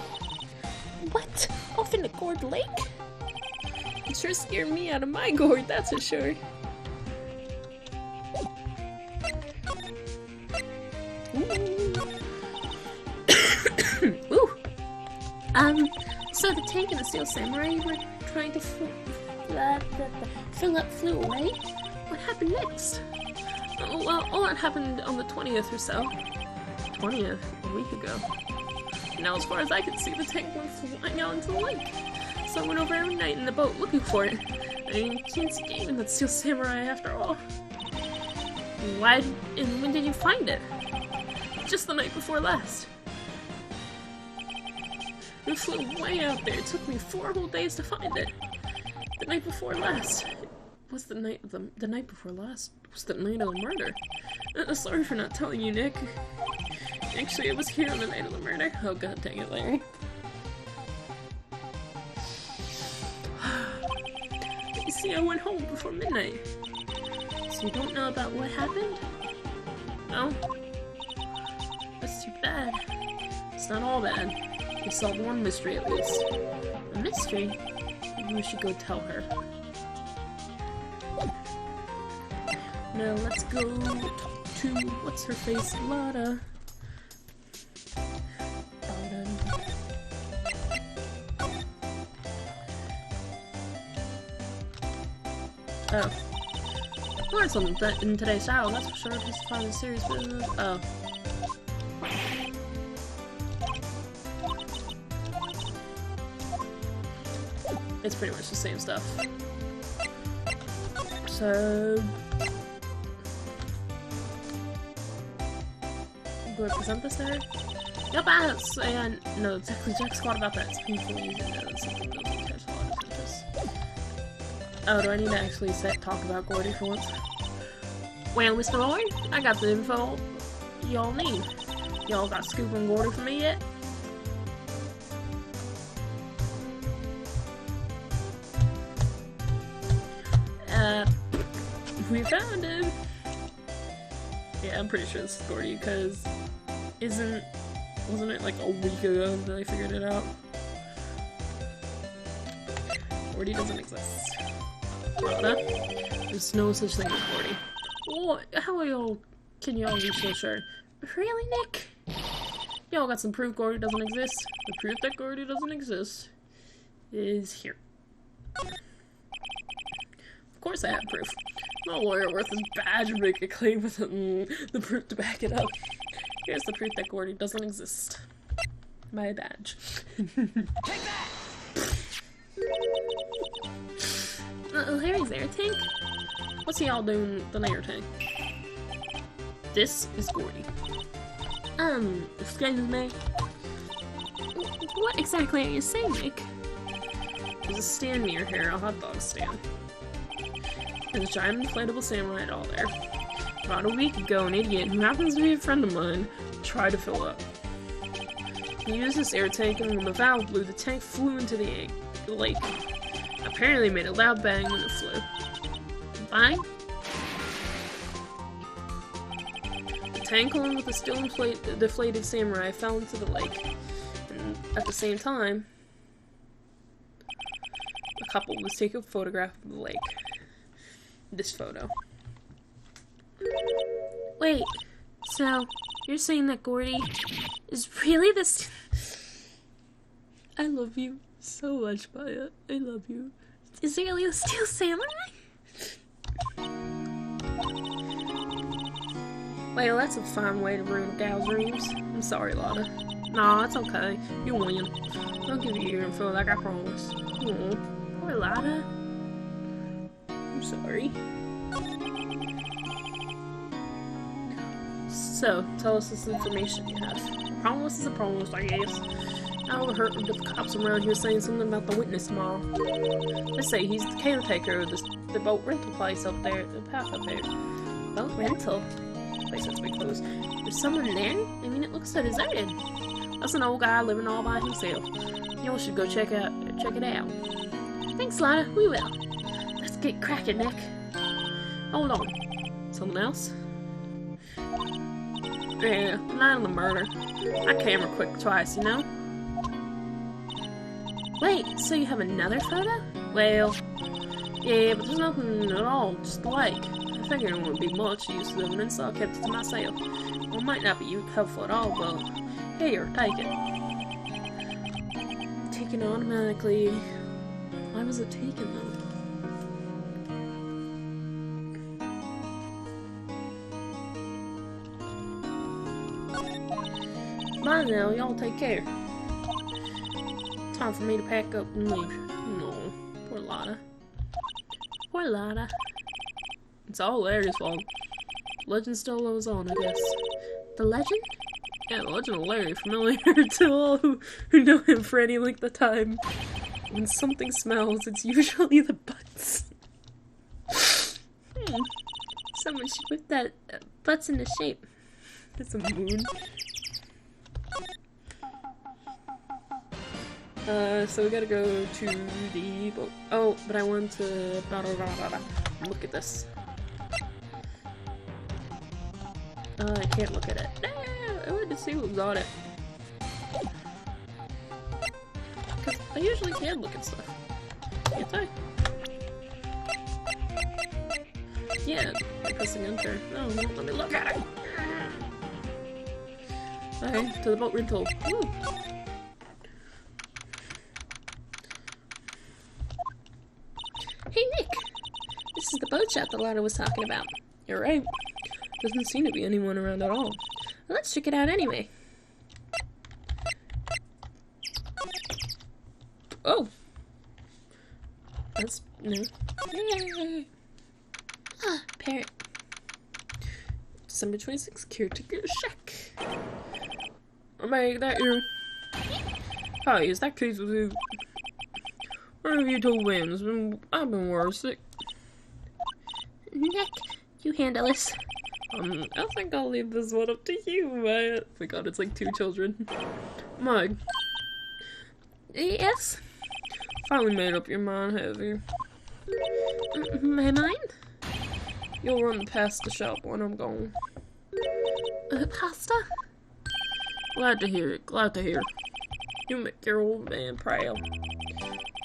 What? Off in the gourd lake? It sure scared me out of my gourd, that's for sure. Ooh. So the tank and the steel samurai you were trying to fill up flew away? What happened next? Oh, well, all that happened on the 20th or so. 20th, a week ago. Now, as far as I could see, the tank went flying out into the lake. So I went over every night in the boat looking for it. I mean, you can't see game in that Steel Samurai after all. Why, and when did you find it? Just the night before last. It flew way out there. It took me 4 whole days to find it. The night before last. Was the night of the night before last was the night of the murder. Sorry for not telling you, Nick. Actually, it was here on the night of the murder. Oh god dang it, Larry. You see, I went home before midnight. So you don't know about what happened? No? That's too bad. It's not all bad. We solved one mystery at least. A mystery? Maybe we should go tell her. Now let's go talk to what's her face, Lada. Oh. I learned something in today's show, that's for sure. Just to find a serious business. Oh. It's pretty much the same stuff. So... do I present this to her? Yep, and no, exactly Jack Squad about that. It's painful using it. Oh, do I need to actually talk about Gordy for once? Well, Mr. Lloyd, I got the info y'all need. Y'all got scoop on Gordy for me yet? We found him! Yeah, I'm pretty sure this is Gordy, because wasn't it like a week ago that I figured it out? Gordy doesn't exist. Huh? There's no such thing as Gordy. What? How can y'all be so sure? Really, Nick? Y'all got some proof Gordy doesn't exist? The proof that Gordy doesn't exist is here. Of course I have proof. No lawyer worth his badge would make a claim with the proof to back it up. Here's the proof that Gordy doesn't exist. My badge. Take that! Larry's air tank? What's he all doing with the air tank? This is Gordy. Excuse me? What exactly are you saying, Nick? There's a stand near here, a hot dog stand. There's a giant inflatable samurai doll there. About a week ago, an idiot who happens to be a friend of mine tried to fill up. He used this air tank, and when the valve blew, the tank flew into the lake. Apparently made a loud bang when it flew. Bang? The tank, along with the still deflated samurai, fell into the lake. And at the same time, a couple was taking a photograph of the lake. This photo. Wait, so you're saying that Gordy is really this? I love you so much, Maya. I love you. Is he really a Steel Samurai? Well, that's a fine way to ruin a gal's dreams. I'm sorry, Lada. Nah, it's okay. You win. I'll give you your info like I promised. Aw, poor Lada. I'm sorry. So, tell us this information you have. A promise is a promise, I guess. I overheard the cops around here saying something about the witness tomorrow. They say he's the caretaker of the boat rental place up there, the path up there. Boat rental? Place has been closed. There's someone there? I mean, it looks so deserted. That's an old guy living all by himself. Y'all should go check it out. Thanks, Lada. We will. Let's get cracking, Nick. Hold on. Someone else? Yeah, the night of the murder. I camera quick twice, you know? Wait, so you have another photo? Well, yeah, but there's nothing at all, just the lake. I figured it wouldn't be much use to them, and so I kept it to myself. Well, it might not be helpful at all, but here, take it. Taken automatically. Why was it taken, though? Bye now, y'all take care. Time for me to pack up and leave. No, poor Lotta. Poor Lotta. It's all Larry's fault. Legend still lives on, I guess. The legend? Yeah, the legend of Larry, familiar to all who know him for any length of time. When something smells, it's usually the butts. Someone should whip that butts into shape. It's a moon. So we gotta go to the boat. Oh, but I want to look at this. I can't look at it. No, I wanted to see what was on it. Cause I usually can look at stuff. Can't I? Yeah, I'm pressing enter. No, let me look at it. Okay, to the boat rental. Woo. Hey Nick! This is the boat shop that Lotta was talking about. You're right. Doesn't seem to be anyone around at all. Well, let's check it out anyway. Oh! That's new. Yay! Ah, parrot. December 26th, caretaker check. Oh my, that you. Hi, is that case with you? What have you told Williams? I've been worse sick. Nick, you handle this. I think I'll leave this one up to you. Oh my god, it's like 2 children. Mike. Yes? Finally made up your mind, have you? My mind? You'll run past the shop when I'm gone. Pasta? Glad to hear it, glad to hear. You make your old man proud.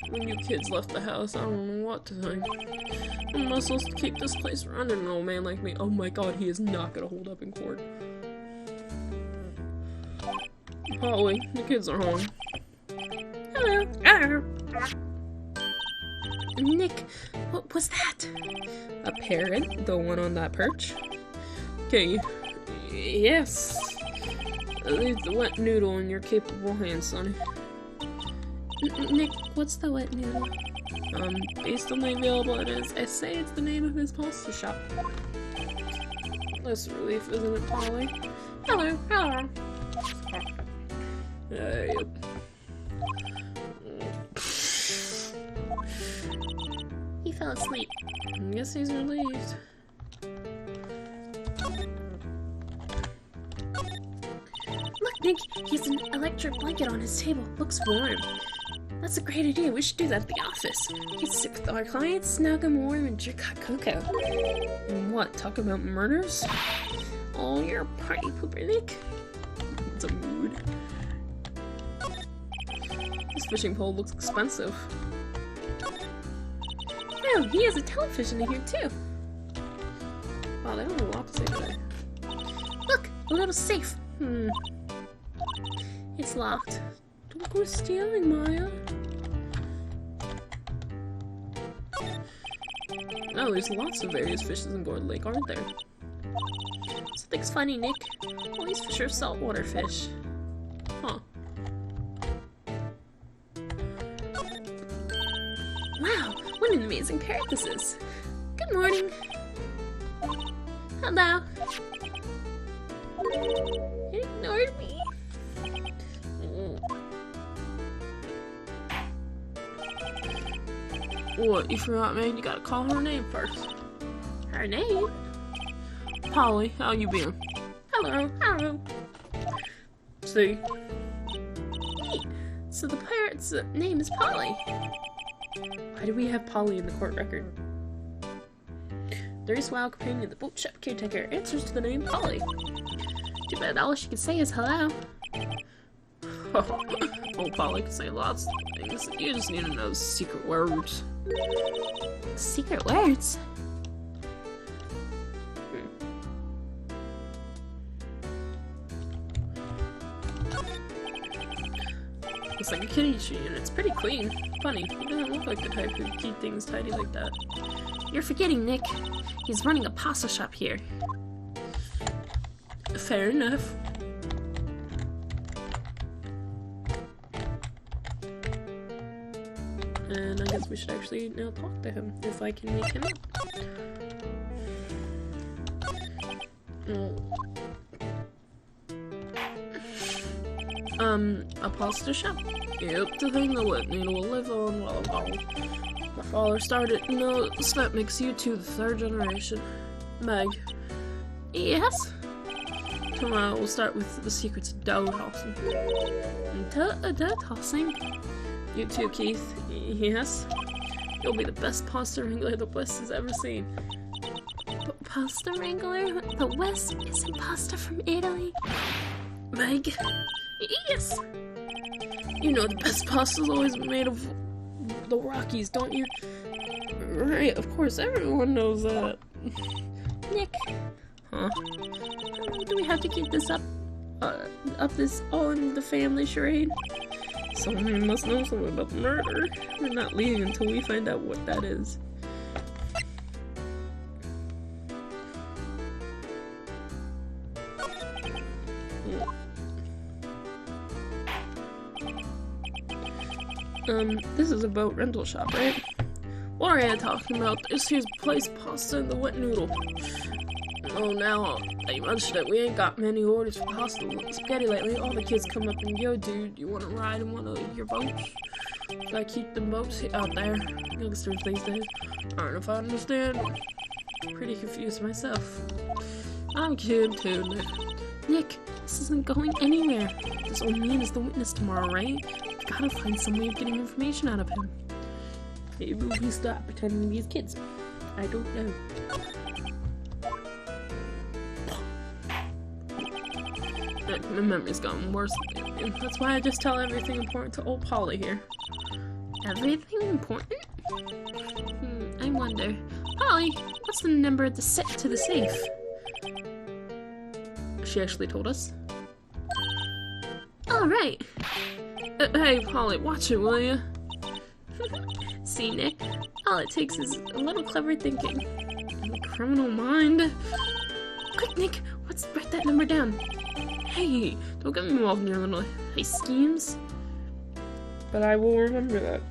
When you kids left the house, I don't know what to think. Am I supposed to keep this place running? An old man like me. Oh my god, he is not gonna hold up in court. Holly, the kids are home. Hello. Arr. Nick, what was that? A parrot? The one on that perch? Okay, yes. Leave the wet noodle in your capable hands, sonny. Nick, what's the wet noodle? Based on the available evidence, I say it's the name of his pasta shop. That's a relief, isn't it, Polly? Hello, hello. Yep. He fell asleep. I guess he's relieved. Look, Nick, he has an electric blanket on his table. Looks warm. That's a great idea. We should do that at the office. Get sit with our clients, snug them warm, and drink hot cocoa. And what, talk about murders? Oh, you're a party pooper, Nick. It's a mood. This fishing pole looks expensive. Oh, he has a television in here, too. Wow, they don't have a lot to say today. Look, a little safe. It's locked. Don't go stealing, Maya. No, there's lots of various fishes in Gourd Lake, aren't there? Something's funny, Nick. All these fish are saltwater fish. Huh. Wow, what an amazing parrot this is. Good morning. Hello. You ignored me. What, you forgot, man? You gotta call her name first. Her name? Polly, how you been? Hello, hello. See? Hey, so the parrot's name is Polly. Why do we have Polly in the court record? There's wild companion, the boat shop caretaker, answers to the name Polly. Too bad all she can say is hello. Oh, Polly can say lots of things. You just need to know secret words. Secret words? Looks like a kitty tree, and it's pretty clean. Funny, he doesn't look like the type who'd keep things tidy like that. You're forgetting, Nick. He's running a pasta shop here. Fair enough. And I guess we should actually now talk to him, if I can make him up. A pasta shop? Yep, the thing the wet noodle will live on while I'm gone. My father started, you know, so that makes you two the third generation. Meg. Yes? Tomorrow we'll start with the secrets of dough tossing. Dough tossing? You too, Keith. Yes? You'll be the best pasta wrangler the West has ever seen. Pasta wrangler? The West isn't pasta from Italy? Meg? Yes! You know the best pasta's always made of the Rockies, don't you? Right, of course, everyone knows that. Nick. Huh? How long do we have to keep this up this all in the family charade? Someone must know something about the murder. We're not leaving until we find out what that is. This is a boat rental shop, right? What are you talking about? This here's place pasta and the wet noodle. Oh, now that you mentioned it, we ain't got many orders for pasta and spaghetti lately. All the kids come up and yo, dude, you want to ride in one of your boats? Gotta keep the boats out there. Youngsters these days. I don't know if I understand. Pretty confused myself. I'm kidding too, Nick. Nick, this isn't going anywhere. This old man is the witness tomorrow, right? We gotta find some way of getting information out of him. Maybe we stop pretending to be his kids. I don't know. My memory's gotten worse. That's why I just tell everything important to old Polly here. Everything important? I wonder. Polly, what's the number to the safe? She actually told us. Alright. Hey, Polly, watch it, will you? See, Nick? All it takes is a little clever thinking. Criminal mind. Quick, Nick! Write that number down. Hey, don't get me involved in your little heist schemes. But I will remember that.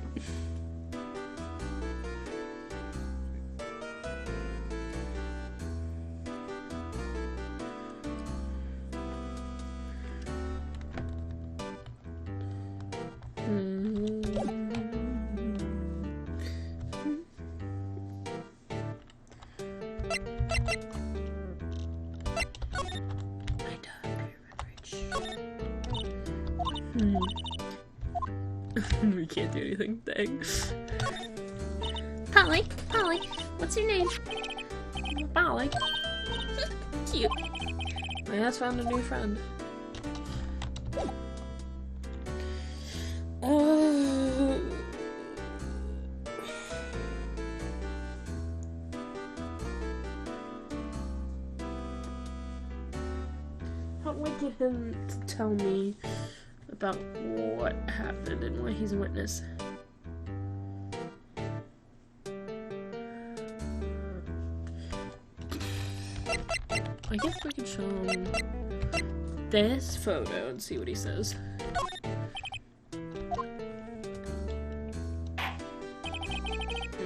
We can't do anything, dang. Polly, what's your name? Polly. Cute. My ass found a new friend. How do I get him to tell me about what happened and why he's a witness? I guess we could show him this photo and see what he says.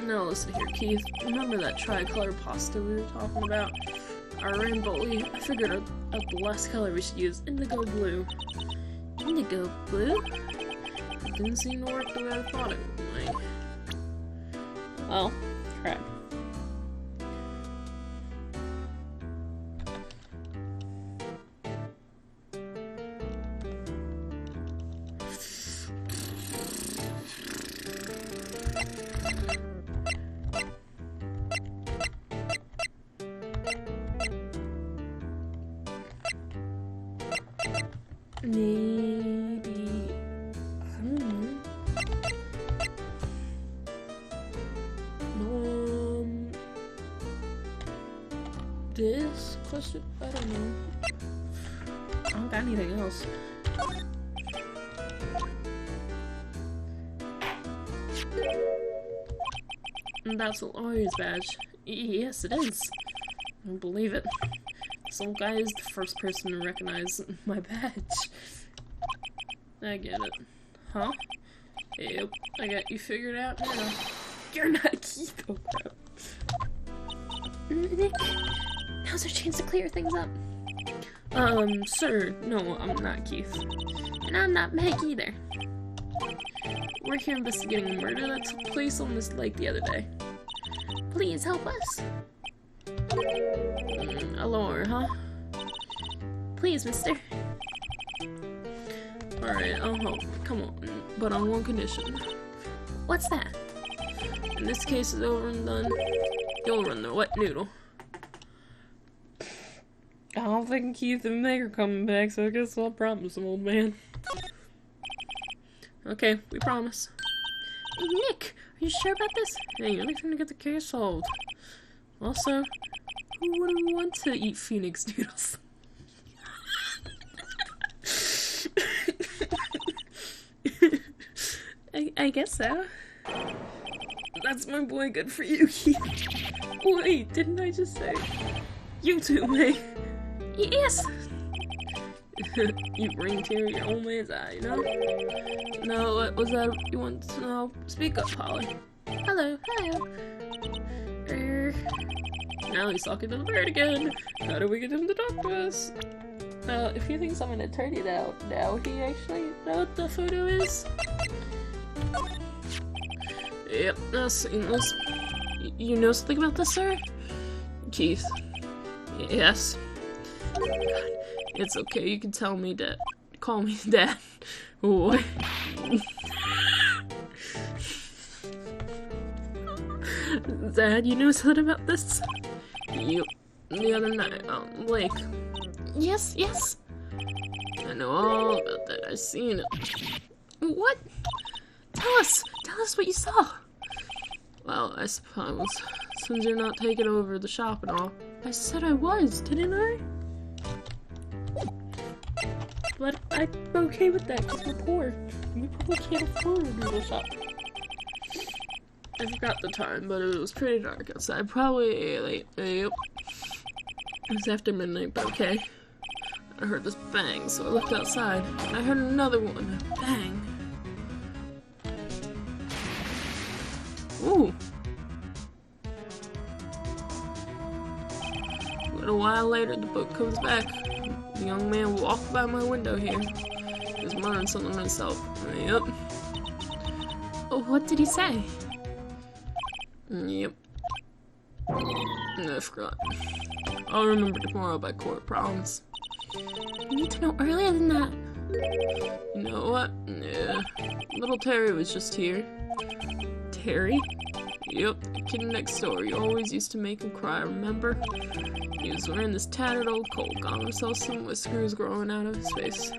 Now listen here, Keith. Remember that tricolor pasta we were talking about? Our rainbow. I figured out the last color we should use, indigo blue. Indigo blue? It didn't seem to work the way I thought it might. Well, crap. Maybe, I don't know. This question? I don't know. I don't got anything else. And that's a lawyer's badge. Yes, it is. I don't believe it. This old guy is the first person to recognize my badge. I get it. Huh? Yep, I got you figured out now. You're not Keith. Oh crap. Nick, now's our chance to clear things up. Sir, no, I'm not Keith. And I'm not Meg either. We're here investigating a murder that took place on this lake the other day. Please help us. Allure, huh? Please, mister. Alright, I'll help. Come on, but on one condition. What's that? When this case is over and done, you'll run the wet noodle. I don't think Keith and Meg are coming back, so I guess I'll promise them, old man. Okay, we promise. Hey, Nick, are you sure about this? Hey, you're trying to get the case solved. Also, who wouldn't want to eat Phoenix Noodles? I guess so. That's my boy, good for you, Keith. Wait, didn't I just say? You too, Meg. Yes! You bring tear in your old man's eye, you know? No, what was that you want to know? Speak up, Polly. Hello. Now he's talking to the bird again. How do we get him to talk to us? If he thinks I'm an attorney now he actually know what the photo is? Yep, I've seen this. You know something about this, sir? Keith. Yes. God, it's okay, you can tell me Dad. Call me Dad. Oh. Dad, you know something about this? Yep. The other night on the lake. Yes. I know all about that. I've seen it. What? Tell us what you saw. Well, I suppose, since you're not taking over the shop and all. I said I was, didn't I? But I'm okay with that, because we're poor. We probably can't afford a noodle shop. I forgot the time, but it was pretty dark outside. Probably late. Yep. It was after midnight, but okay. I heard this bang, so I looked outside. I heard another one. Bang. Ooh. A little while later, the boat comes back. The young man walked by my window here. He was muttering something to himself. Yep. What did he say? Yep. I forgot. I'll remember tomorrow by court, promise. You need to know earlier than that. You know what? Yeah. Little Terry was just here. Terry? Yep, the kid next door. You always used to make him cry, remember? He was wearing this tattered old coat, got himself some whiskers growing out of his face.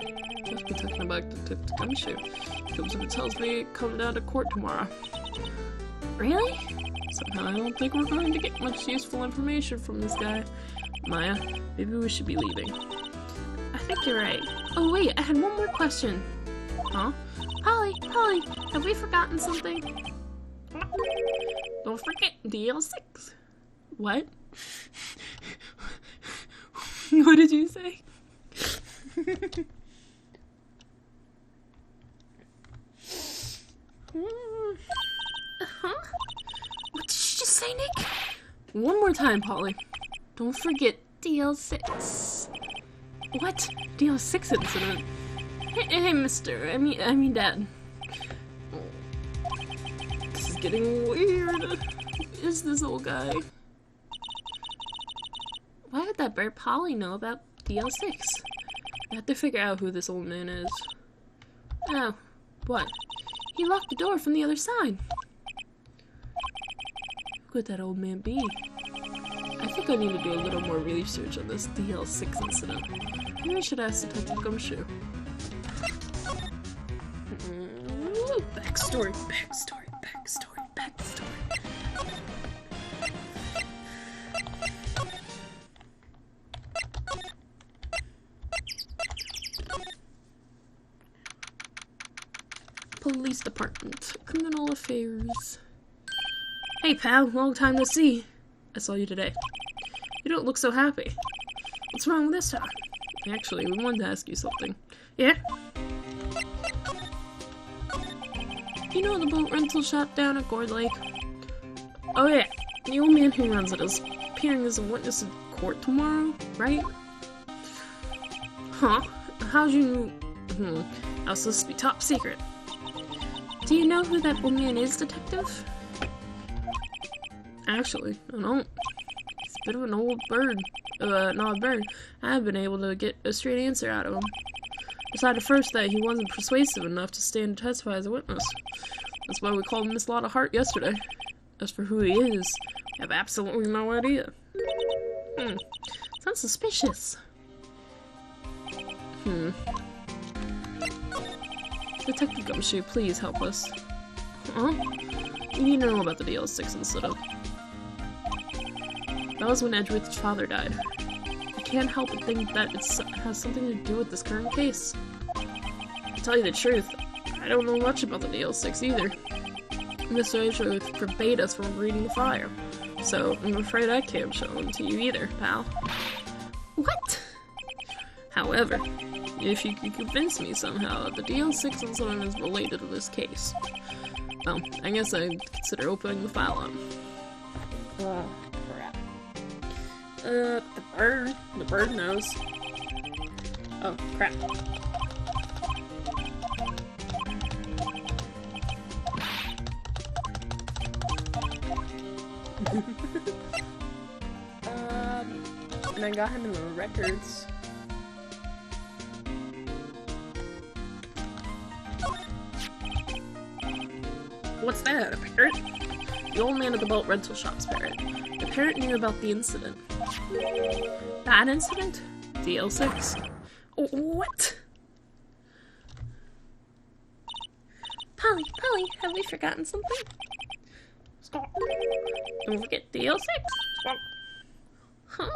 Just be talking about the gumshoe. He comes up and tells me come down to court tomorrow. Really? Somehow I don't think we're going to get much useful information from this guy. Maya, maybe we should be leaving. I think you're right. Oh wait, I had one more question. Huh? Polly, have we forgotten something? Don't forget DL6. What? What did you say? Huh? What did you just say, Nick? One more time, Polly. Don't forget DL6. What? DL6 incident? Hey, mister. I mean, Dad. This is getting weird. Who is this old guy? Why would that bird Polly know about DL6? I have to figure out who this old man is. Oh, what? He locked the door from the other side. Who could that old man be? I think I need to do a little more research on this DL6 incident. Maybe I should ask Detective Gumshoe. Backstory. Police Department. Criminal Affairs. Hey, pal. Long time no see. I saw you today. You don't look so happy. What's wrong with this time? Actually, we wanted to ask you something. Yeah? You know the boat rental shop down at Gourd Lake? Oh yeah, the old man who runs it is appearing as a witness in court tomorrow, right? Huh? How'd you... How's supposed to be top secret? Do you know who that old man is, detective? Actually, I don't. He's a bit of an old bird. Not a bird. I haven't been able to get a straight answer out of him. Decided first that he wasn't persuasive enough to stand to testify as a witness. That's why we called him Miss Lotta Hart yesterday. As for who he is, I have absolutely no idea. Sounds suspicious. Detective Gumshoe, please help us. Huh? You need to know about the DL6 incident. That was when Edgeworth's father died. I can't help but think that it has something to do with this current case. To tell you the truth, I don't know much about the DL6 either. Mr. Edgeworth forbade us from reading the file, so I'm afraid I can't show them to you either, pal. What? However, if you can convince me somehow that the DL6 incident is related to this case, well, I guess I'd consider opening the file up. Crap. The bird knows. Oh, crap. And I got him in the records. What's that, a parrot? The old man at the boat rental shop's parrot. The parrot knew about the incident. That incident? DL6. What? Polly, have we forgotten something? Stop. Don't forget DL6. Stop. Huh?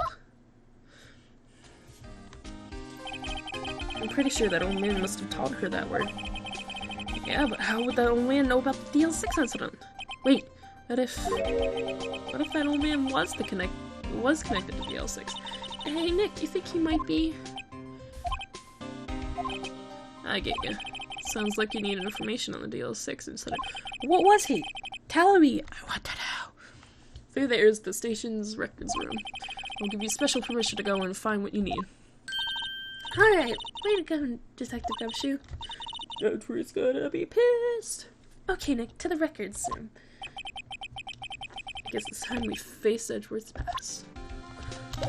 I'm pretty sure that old man must have taught her that word. Yeah, but how would that old man know about the DL6 incident? Wait, what if that old man was connected to DL6? Hey Nick, you think he might be? I get you. Sounds like you needed information on the DL6 incident. What was he? Tell me! I want to know. Through there is the station's records room. I'll give you special permission to go and find what you need. Alright, way to go, Detective Gumshoe. Edward's gonna be pissed. Okay, Nick, to the records room. I guess it's time we face Edward's past.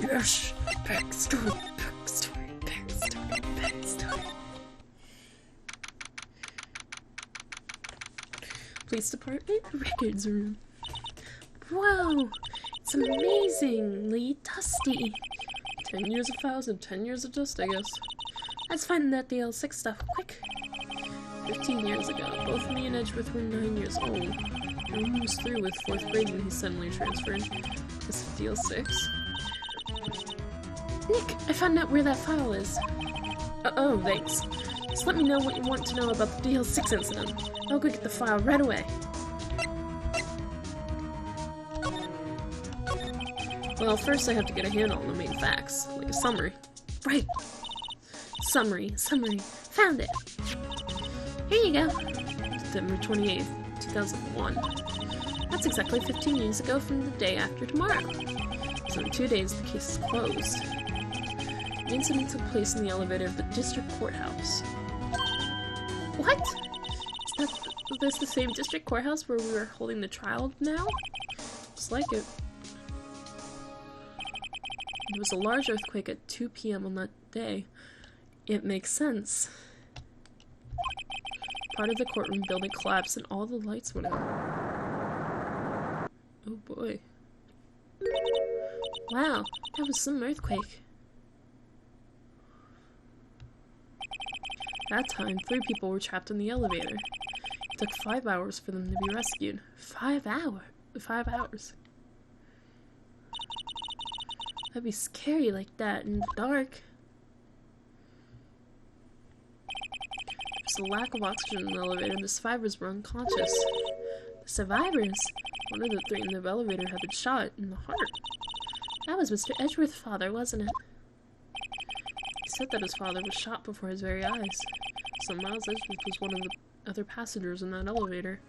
Yes! Backstory. Police Department records room. Whoa! It's amazingly dusty. 10 years of files and 10 years of dust, I guess. Let's find that DL6 stuff, quick. 15 years ago, both me and Edgeworth were 9 years old. I was through with 4th grade when he suddenly transferred. This is DL6. Nick, I found out where that file is. Oh, thanks. Just let me know what you want to know about the DL6 incident. I'll go get the file right away. Well, first I have to get a handle on the main facts, like a summary. Right. Summary. Found it. Here you go. September 28th, 2001. That's exactly 15 years ago from the day after tomorrow. So in 2 days, the case is closed. The incident took place in the elevator of the district courthouse. What? Is this the same district courthouse where we were holding the trial now? Just like it. There was a large earthquake at 2 p.m. on that day. It makes sense. Part of the courtroom building collapsed and all the lights went out. Oh boy. Wow, that was some earthquake. At that time, 3 people were trapped in the elevator. It took 5 hours for them to be rescued. 5 hours. That'd be scary like that in the dark. There's a lack of oxygen in the elevator and the survivors were unconscious. The survivors? One of the 3 in the elevator had been shot in the heart. That was Mr. Edgeworth's father, wasn't it? He said that his father was shot before his very eyes. So Miles Edgeworth was one of the other passengers in that elevator.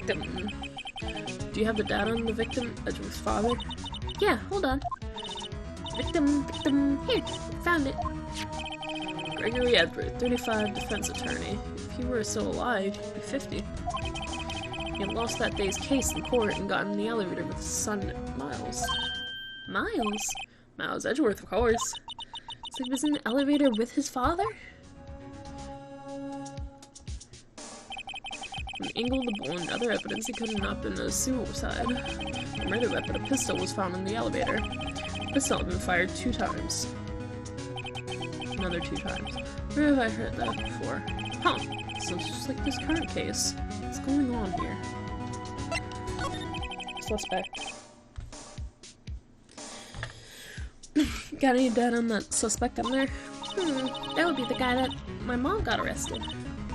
victim. Do you have the data on the victim, Edgeworth's father? Yeah, hold on. Victim, here, found it. Gregory Edgeworth, 35, defense attorney. If he were still alive, he'd be 50. He had lost that day's case in court and got in the elevator with his son, Miles. Miles? Miles Edgeworth, of course. So he was in the elevator with his father? From the angle of the bullet and other evidence, it could have not been a suicide. A murder weapon, a pistol, was found in the elevator. The pistol had been fired 2 times. Another 2 times. Where have I heard that before? Huh. So it's just like this current case. What's going on here? Suspect. Got any data on that suspect up there? That would be the guy that my mom got arrested.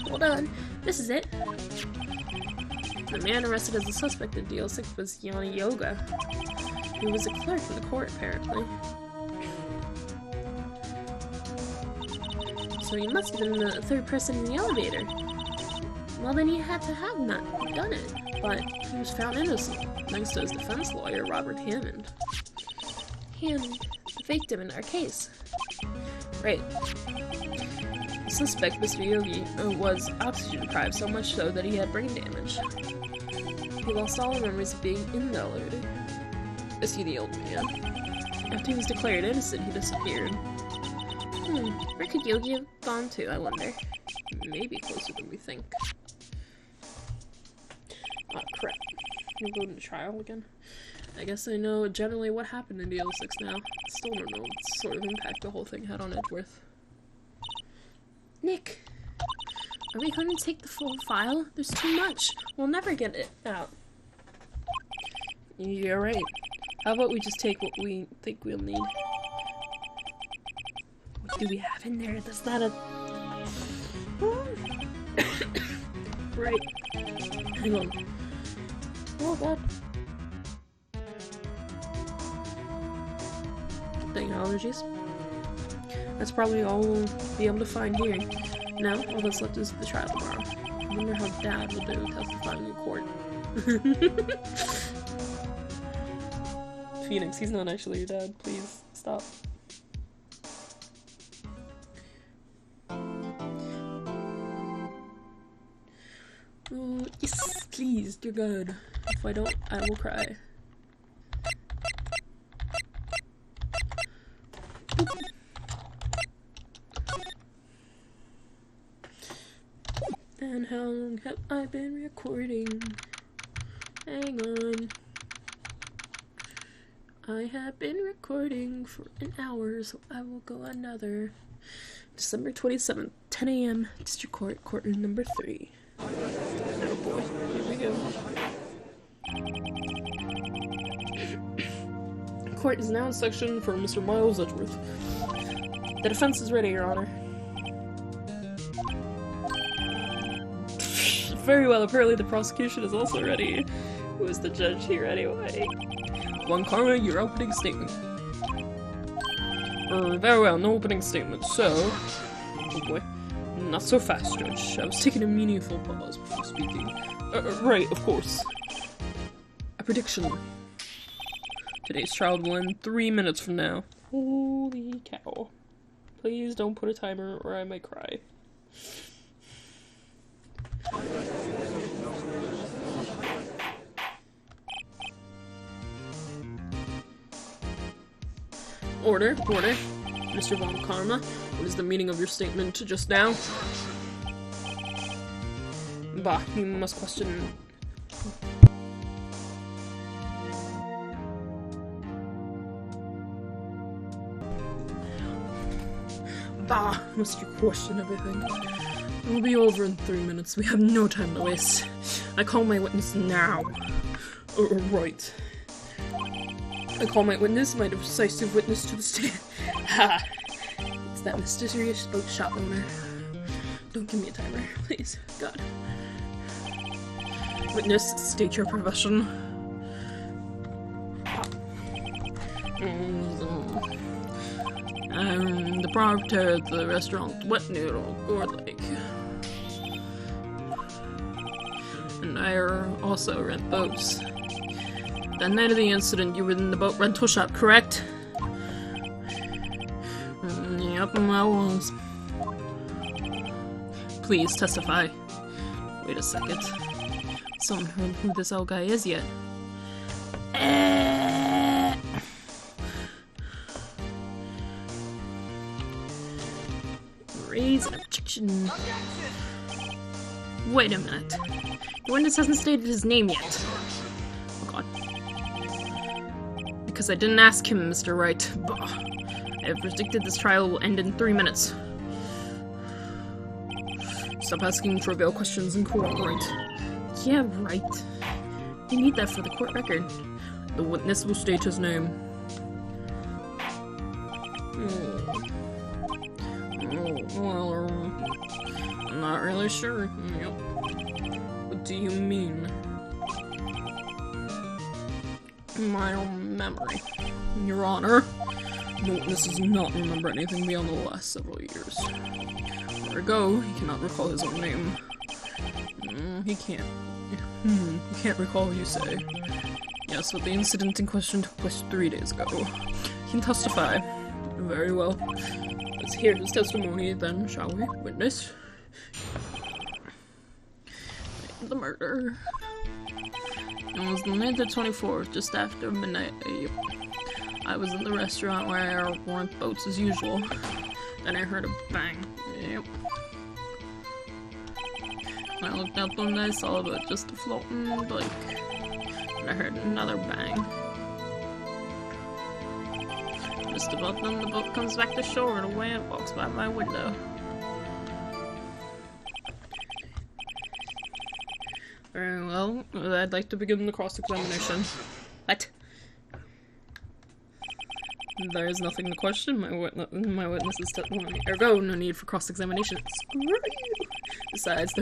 Hold on, this is it. The man arrested as a suspect in Deal 6 was Yanni Yoga. He was a clerk in the court, apparently. So he must have been the 3rd person in the elevator. Well, then he had to have not done it. But he was found innocent, thanks to his defense lawyer, Robert Hammond. Hammond, the victim in our case. Right. The suspect, Mr. Yogi, was oxygen deprived, so much so that he had brain damage. He lost all memories of being in the elevator. Is he the old man? After he was declared innocent, he disappeared. Where could Yogi have gone to, I wonder? Maybe closer than we think. Oh, crap. We're going to trial again? I guess I know generally what happened in DL6 now. Still don't know what sort of impact the whole thing had on Edgeworth. Nick, are we going to take the full file? There's too much. We'll never get it out. You're right. How about we just take what we think we'll need? What do we have in there? That's not a... Right. Hang on. Oh god. Dang allergies. That's probably all we'll be able to find here. Now, all that's left is the trial tomorrow. I wonder how Dad will do testifying in court. Phoenix, he's not actually your dad. Please, stop. Oh, yes, please, dear God. If I don't, I will cry. And how long have I been recording? Hang on. I have been recording for an hour, so I will go another. December 27th, 10 a.m., District Court, courtroom number 3. Oh boy, here we go. Court is now in section for Mr. Miles Edgeworth. The defense is ready, Your Honor. Very well, apparently the prosecution is also ready. Who is the judge here anyway? One Karma, your opening statement. Very well, no opening statement, so... Oh boy. Not so fast, Judge. I was taking a meaningful pause before speaking. Right, of course. A prediction. Today's trial will end 3 minutes from now. Holy cow. Please don't put a timer or I might cry. Order, order. Mr. Von Karma, what is the meaning of your statement just now? Bah, you must question... Bah, must you question everything? It will be over in 3 minutes. We have no time to waste. I call my witness now. Right. I call my witness, my decisive witness to the stand. Ha! It's that mysterious boat shop owner. Don't give me a timer, please. God. Witness, state your profession. I'm the proprietor of the restaurant Wet Noodle, Gore Lake. And I also rent boats. That night of the incident, you were in the boat rental shop, correct? Yep, I was. Please testify. Wait a second. Someone heard who this old guy is yet. Raise objection. Wait a minute. The witness hasn't stated his name yet. Oh god. Because I didn't ask him, Mr. Wright. Bah. I have predicted this trial will end in 3 minutes. Stop asking trivial questions and cooperate. Yeah, right. You need that for the court record. The witness will state his name. Well, I'm not really sure. Yep. What do you mean? My own memory. Your Honor, the witness does not remember anything beyond the last several years. Ergo, he cannot recall his own name. He can't. He can't recall, you say? Yes, but the incident in question took place 3 days ago. He can testify. Very well. Let's hear his testimony then, shall we? Witness? The murder. It was the night of the 24th, just after midnight. I was in the restaurant where I rent boats as usual. Then I heard a bang. Yep. When I looked out the window, I saw the just a floating bike. And I heard another bang. Just about then, the boat comes back to shore and away it walks by my window. Very well, I'd like to begin the cross-examination. What? There is nothing to question. My witness is testimony. Ergo, no need for cross-examination. Screw you! Besides,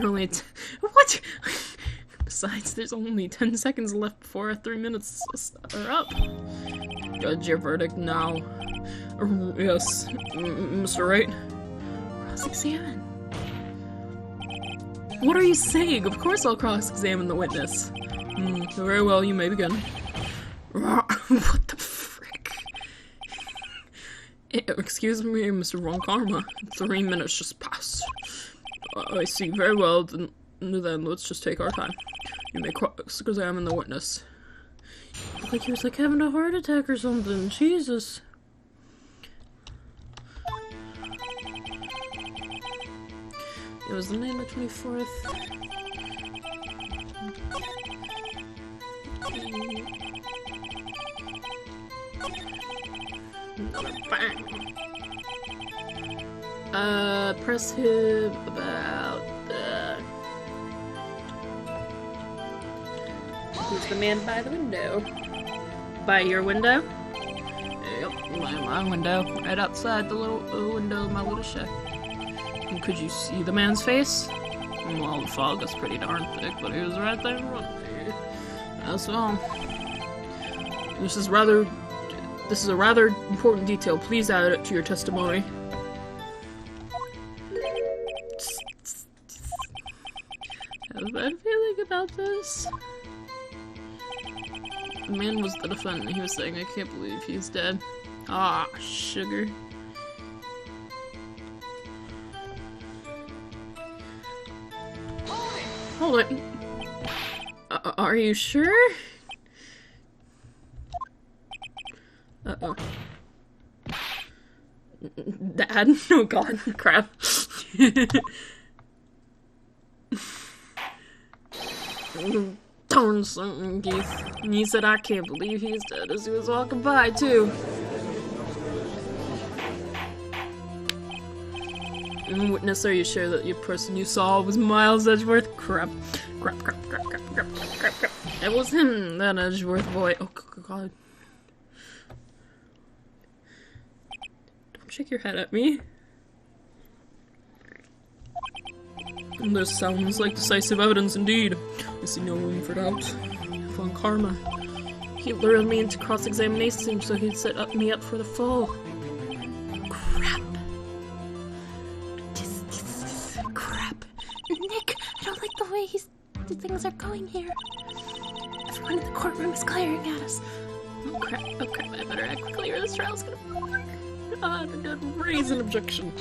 what? Besides, there's only 10 seconds left before 3 minutes are up. Judge your verdict now. Yes, Mr. Wright? Cross-examine. What are you saying? Of course I'll cross-examine the witness. Very well, you may begin. What the frick? Excuse me, Mr. Ron Karma. 3 minutes just passed. I see. Very well, then let's just take our time. You may cross-examine the witness. Looked like he was like having a heart attack or something. Jesus. It was the night of the 24th. Bang. Press him about who's the man by the window? By your window? Yep, by my window. Right outside the little window of my little shack. And could you see the man's face? Well, the fog was pretty darn thick, but he was right there in front of me. That's all. This is a rather important detail. Please add it to your testimony. I have a bad feeling about this. The man was the defendant. He was saying, I can't believe he's dead. Ah, sugar. Hold it. Are you sure? Uh-oh. Dad? Oh god, crap. Darn something, Keith. And he said, I can't believe he's dead as he was walking by, too. Witness, are you sure that your person you saw was Miles Edgeworth? Crap. Crap. It was him, that Edgeworth boy. Oh, god. Don't shake your head at me. This sounds like decisive evidence indeed. I see no room for doubt. Von Karma. He lured me into cross-examination so he'd set me up for the fall. Crap. Crap. Nick, I don't like the way he's things are going here. Everyone in the courtroom is glaring at us. Oh crap, I better act quickly or this trial's gonna work. Raise an objection.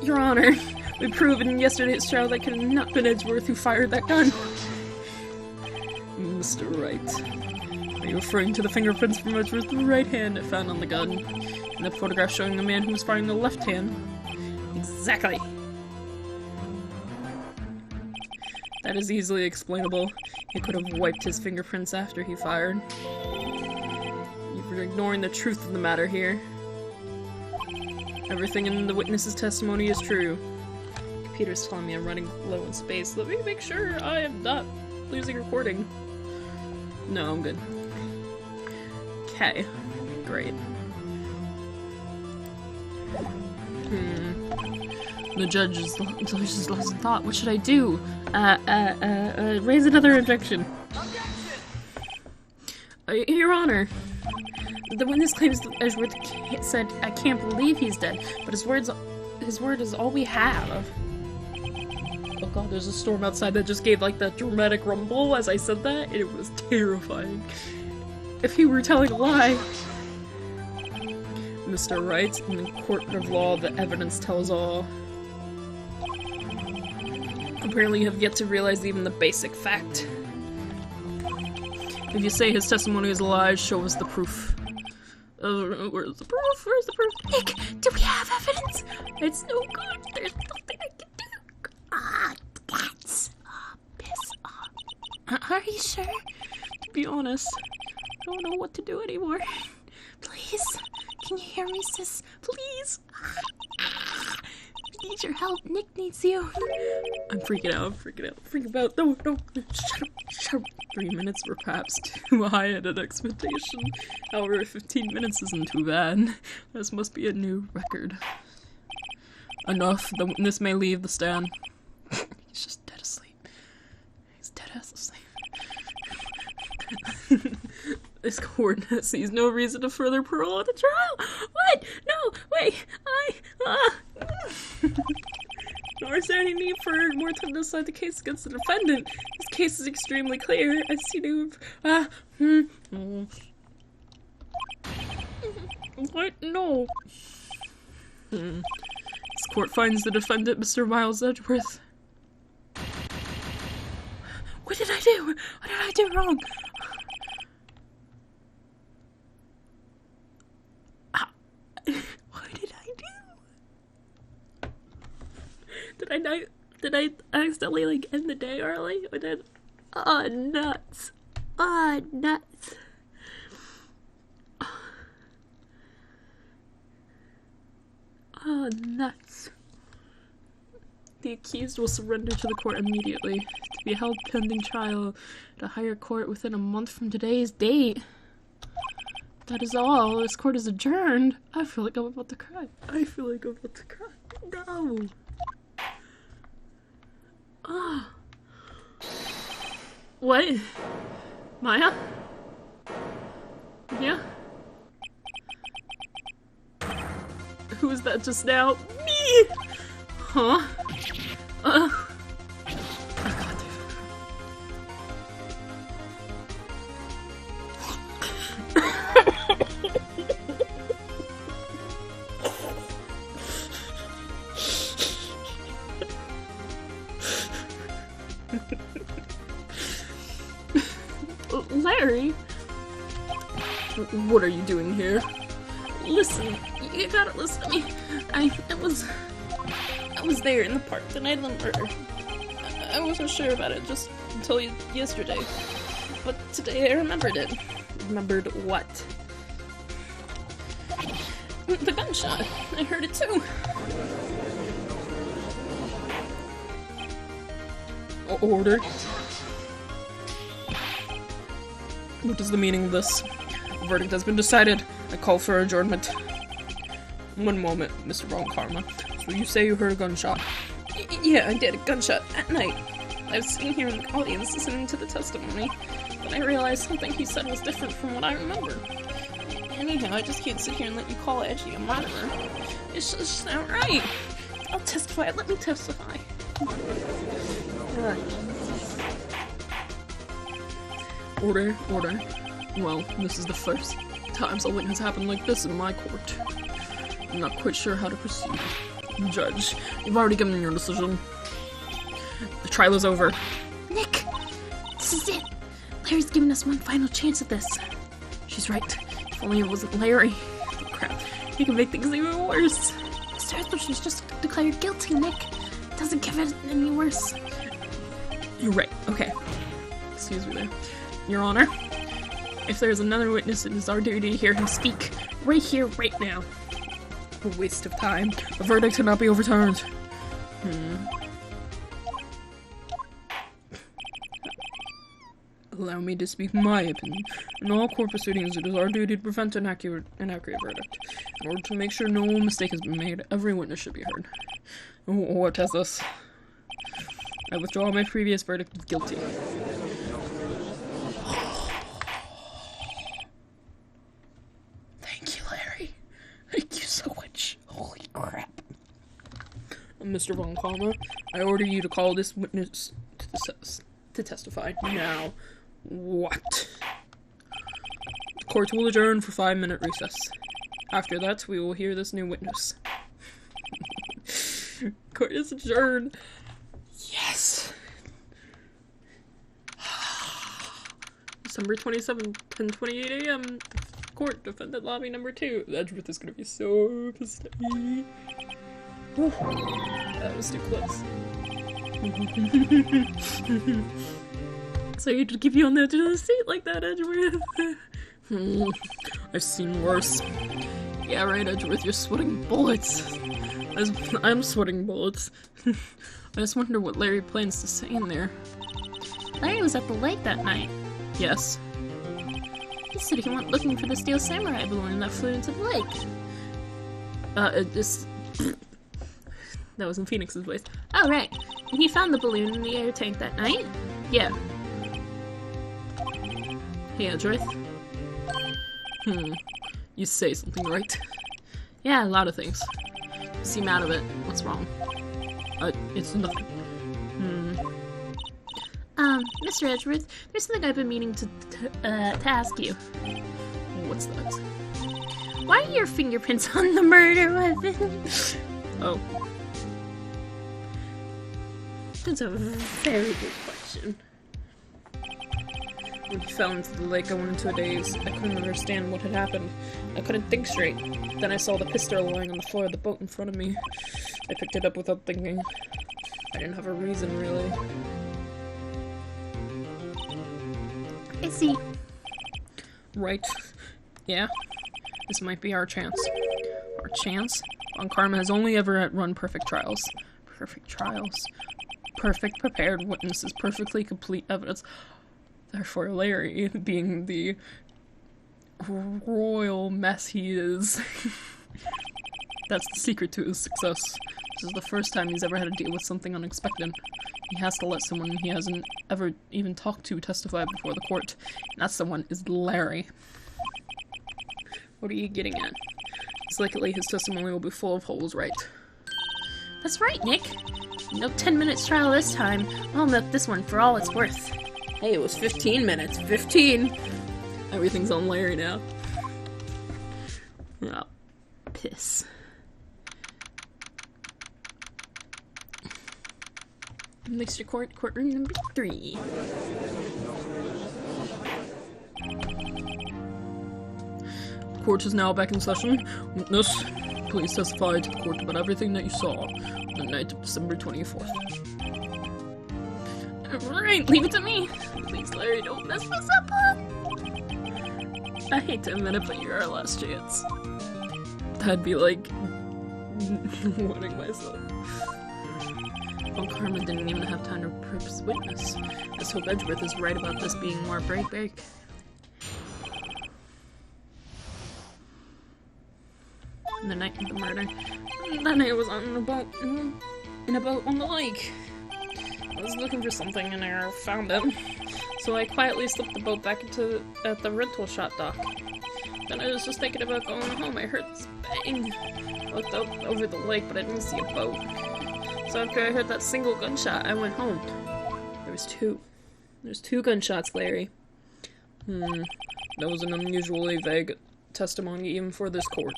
Your Honor, we proved in yesterday's trial that could have not been Edgeworth who fired that gun. Mr. Wright, are you referring to the fingerprints from Edgeworth's right hand found on the gun, and the photograph showing the man who was firing the left hand? Exactly. That is easily explainable. He could have wiped his fingerprints after he fired. You're ignoring the truth of the matter here. Everything in the witness's testimony is true. Computer's telling me I'm running low in space. Let me make sure I am not losing recording. No, I'm good. Okay. Great. The judge is lost in thought. What should I do? Raise another objection. Your Honor, the witness claims that Edgeworth said, "I can't believe he's dead," but his word is all we have. Oh god, there's a storm outside that just gave like that dramatic rumble as I said that. It was terrifying. If he were telling a lie. Mr. Wright, in the court of law, the evidence tells all. Apparently you have yet to realize even the basic fact. If you say his testimony is a lie, show us the proof. Where's the proof? Where's the proof? Nick, do we have evidence? It's no good. There's nothing I can do. Ah, that's piss off. Are you sure? To be honest, I don't know what to do anymore. Please, can you hear me, sis? Please. We need your help. Nick needs you. I'm freaking out. Freaking out. No. Shut up. 3 minutes were perhaps too high at an expectation. However, 15 minutes isn't too bad. This must be a new record. Enough. The witness may leave the stand. He's just dead asleep. He's dead ass asleep. This court sees no reason to further prolong the trial. What? No, wait. Nor is there any need for more time to decide the case against the defendant. This case is extremely clear. I see What? No. This court finds the defendant, Mr. Miles Edgeworth. What did I do? What did I do wrong? What did I do? Did I accidentally like end the day early? Or did nuts. Nuts. Nuts. The accused will surrender to the court immediately, to be held pending trial at a higher court within a month from today's date. That is all. This court is adjourned. I feel like I'm about to cry. No. What? Maya? Yeah? Who was that just now? Me! Huh? Oh god, Larry? What are you doing here? Listen, you gotta listen to me. I was there in the park the night of the murder. I wasn't sure about it just until yesterday. But today I remembered it. Remembered what? The gunshot. I heard it too. Order? What is the meaning of this? The verdict has been decided. I call for adjournment. One moment, Mr. Wrong Karma. So you say you heard a gunshot? Yeah, I did. A gunshot. At night. I was sitting here in the audience listening to the testimony, but I realized something he said was different from what I remember. Anyhow, I just can't sit here and let you call Edgy a murderer. It's just not right. I'll testify. Let me testify. Order, order. Well, this is the first time something has happened like this in my court. I'm not quite sure how to proceed. Judge, you've already given your decision. The trial is over. Nick! This is it! Larry's giving us one final chance at this. She's right. If only it wasn't Larry. Oh, crap. He can make things even worse. Mr. Etheridge was just declared guilty, Nick. It doesn't give it any worse. You're right. Okay. Excuse me there. Your Honor, if there's another witness, it is our duty to hear him speak. Right here, right now. A waste of time. The verdict cannot be overturned. Allow me to speak my opinion. In all court proceedings, it is our duty to prevent an inaccurate verdict. In order to make sure no mistake has been made, every witness should be heard. What is this? I withdraw my previous verdict of guilty. Thank you, Larry. Thank you so much. Holy crap. Mr. Von Karma, I order you to call this witness to testify now. What? The court will adjourn for 5-minute recess. After that, we will hear this new witness. Court is adjourned. Yes. December 27th, 10:28 a.m. Court, defendant lobby number 2. Edgeworth is gonna be so pissed at me. Whew. That was too close. So you to keep you on the edge of the seat like that, Edgeworth. I've seen worse. Yeah, right, Edgeworth, you're sweating bullets. I'm sweating bullets. I just wonder what Larry plans to say in there. Larry was at the lake that night. Yes. He said he went looking for the steel samurai balloon that flew into the lake. That was in Phoenix's voice. Oh, right. And he found the balloon in the air tank that night? Yeah. Hey, Edgeworth. You say something, right? Yeah, a lot of things. You seem out of it. What's wrong? It's nothing. Mr. Edgeworth, there's something I've been meaning to ask you. What's that? Why are your fingerprints on the murder weapon? Oh. That's a very good question. When he fell into the lake, I went into a daze. I couldn't understand what had happened. I couldn't think straight. Then I saw the pistol lying on the floor of the boat in front of me. I picked it up without thinking. I didn't have a reason, really. I see. Right. Yeah. This might be our chance. Our chance? Von Karma has only ever run perfect trials. Perfect trials. Perfect prepared witnesses. Perfectly complete evidence. Therefore, Larry, being the royal mess he is, that's the secret to his success. This is the first time he's ever had to deal with something unexpected. He has to let someone he hasn't ever even talked to testify before the court. And that someone is Larry. What are you getting at? It's likely his testimony will be full of holes, right? That's right, Nick. No 10 minutes trial this time. I'll milk this one for all it's worth. Hey, it was 15 minutes. 15! Everything's on Larry now. Oh, piss. Mixture courtroom number 3. Court is now back in session. Witness, please testify to the court about everything that you saw on the night of December 24th. Alright, leave it to me. Please, Larry, don't mess this up. I hate to admit it, but you're our last chance. That'd be like warning myself. Von Karma didn't even have time to prep his witness. Let's hope Edgeworth is right about this being more break. The night of the murder. That night I was on a boat, in a boat on the lake. I was looking for something and I found it. So I quietly slipped the boat back at the rental shop dock. Then I was just thinking about going home. I heard this bang. I looked out over the lake, but I didn't see a boat. So after I heard that single gunshot, I went home. There was two. There's 2 gunshots, Larry. That was an unusually vague testimony even for this court.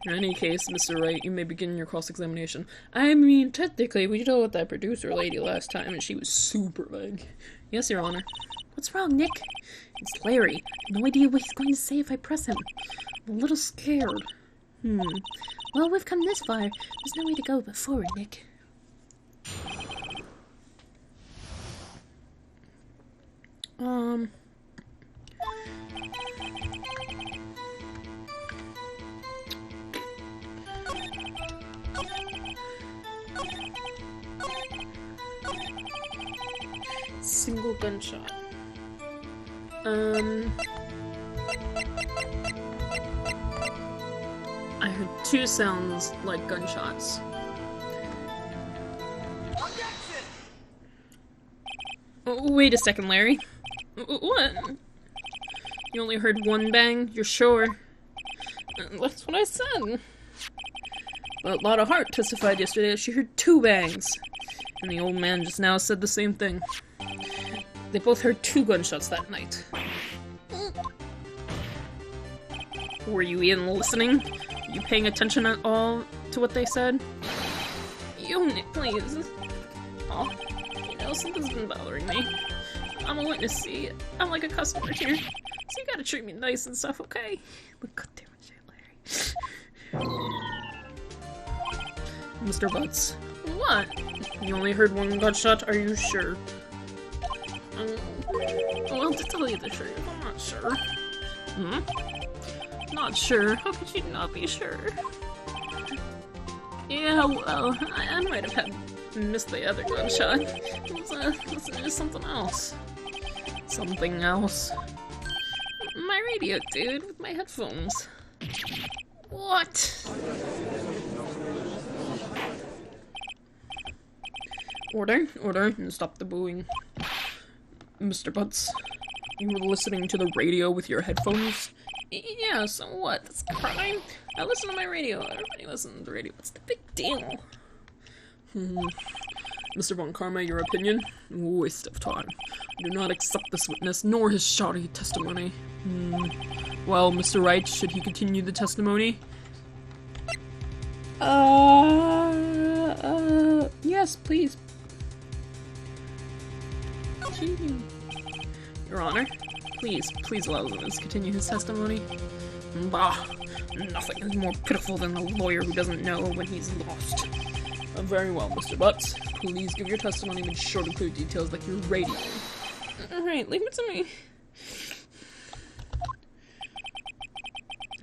In any case, Mr. Wright, you may begin your cross-examination. I mean, technically, we dealt with that producer lady last time, and she was super vague. Yes, Your Honor. What's wrong, Nick? It's Larry. No idea what he's going to say if I press him. I'm a little scared. Well, we've come this far. There's no way to go but forward, Nick. Single gunshot. I heard 2 sounds like gunshots. Oh, wait a second, Larry. What? You only heard 1 bang? You're sure? That's what I said. Well, Lotta Hart testified yesterday that she heard 2 bangs. And the old man just now said the same thing. They both heard 2 gunshots that night. Were you even listening? Were you paying attention at all to what they said? You, Nick, please. Oh, you know, something's been bothering me. I'm a witness, see? I'm like a customer here. So you gotta treat me nice and stuff, okay? Look, goddamn shit, Larry. Mr. Butts. What? You only heard 1 gunshot? Are you sure? Well, to tell you the truth, I'm not sure. Not sure? How could you not be sure? Yeah, well, I might have missed the other gunshot. It was something else. Something else? My radio, dude, with my headphones. What? Order, and stop the booing. Mr. Butts, you were listening to the radio with your headphones? Yeah, so what? That's a crime. I listen to my radio. Everybody listens to the radio. What's the big deal? Mr. Von Karma, your opinion? Waste of time. I do not accept this witness, nor his shoddy testimony. Well, Mr. Wright, should he continue the testimony? Yes, please. Your Honor, please allow the witness to continue his testimony. Bah, nothing is more pitiful than a lawyer who doesn't know when he's lost. Very well, Mr. Butts. Please give your testimony and be sure to include details like your radio. Alright, leave it to me.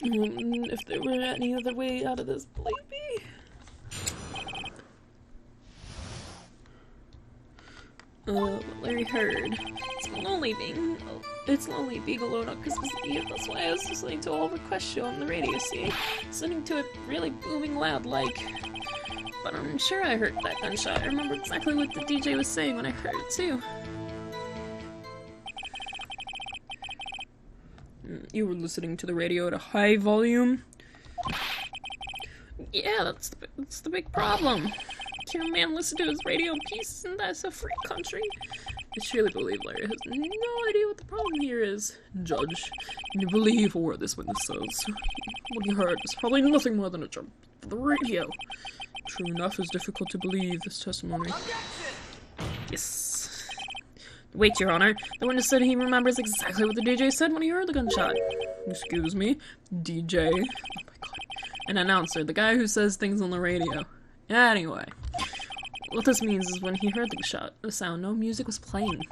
If there were any other way out of this, believe me. Larry heard. It's lonely being alone on Christmas Eve. That's why I was listening to all request show on the radio, see? Listening to it really booming loud, like. But I'm sure I heard that gunshot. I remember exactly what the DJ was saying when I heard it, too. You were listening to the radio at a high volume? Yeah, that's the big problem. Can a man listen to his radio in peace, and that's a free country? I surely believe Larry has no idea what the problem here is. Judge, can you believe a word this witness says? What he heard was probably nothing more than a jump for the radio. True enough, it's difficult to believe this testimony. Yes. Wait, Your Honor. The witness said he remembers exactly what the DJ said when he heard the gunshot. Excuse me? DJ? Oh my god. An announcer, the guy who says things on the radio. Anyway. What this means is when he heard the sound, no music was playing.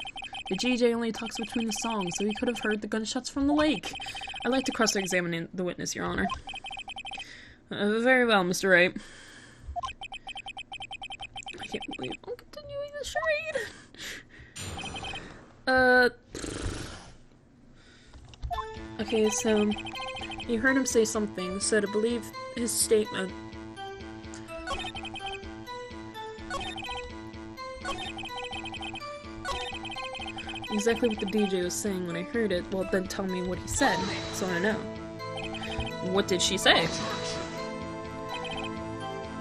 The DJ only talks between the songs, so he could have heard the gunshots from the lake. I'd like to cross-examine the witness, Your Honor. Very well, Mr. Wright. I can't believe I'm continuing the charade. Okay, so you heard him say something, so to believe his statement. Exactly what the DJ was saying when I heard it, well then tell me what he said, so I know. What did she say?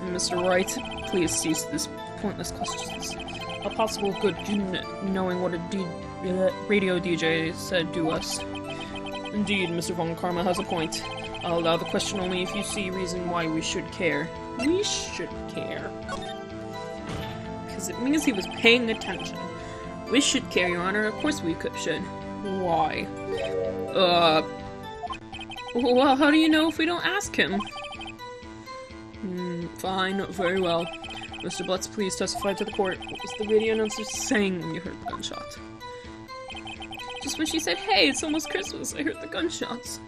Mr. Wright, please cease this pointless questions. How possible good knowing what a radio DJ said to us? Indeed, Mr. Von Karma has a point. I'll allow the question only if you see reason why we should care. We should care. Because it means he was paying attention. We should care, Your Honor. Of course we should. Why? Well, how do you know if we don't ask him? Fine, very well. Mr. Blutz, please testify to the court. What was the radio announcer saying when you heard the gunshot? Just when she said, "Hey, it's almost Christmas," I heard the gunshots.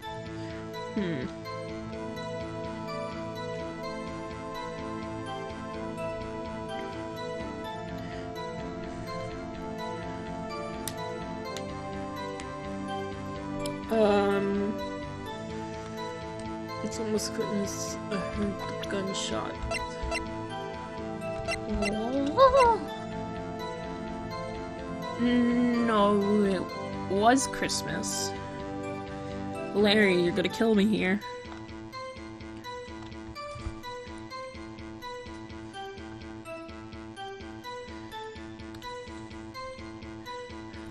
It's almost Christmas. I heard the gunshot. No, it was Christmas. Larry, you're gonna kill me here.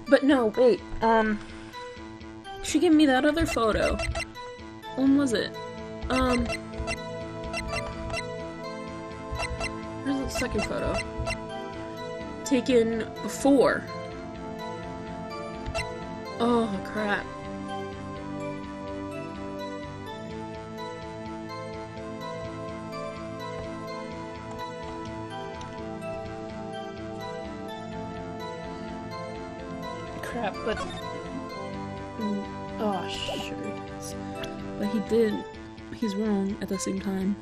But no, wait, she gave me that other photo. When was it? Where's the second photo? Taken before. Oh, crap. Crap, but... oh, sure it is. But he did. He's wrong at the same time.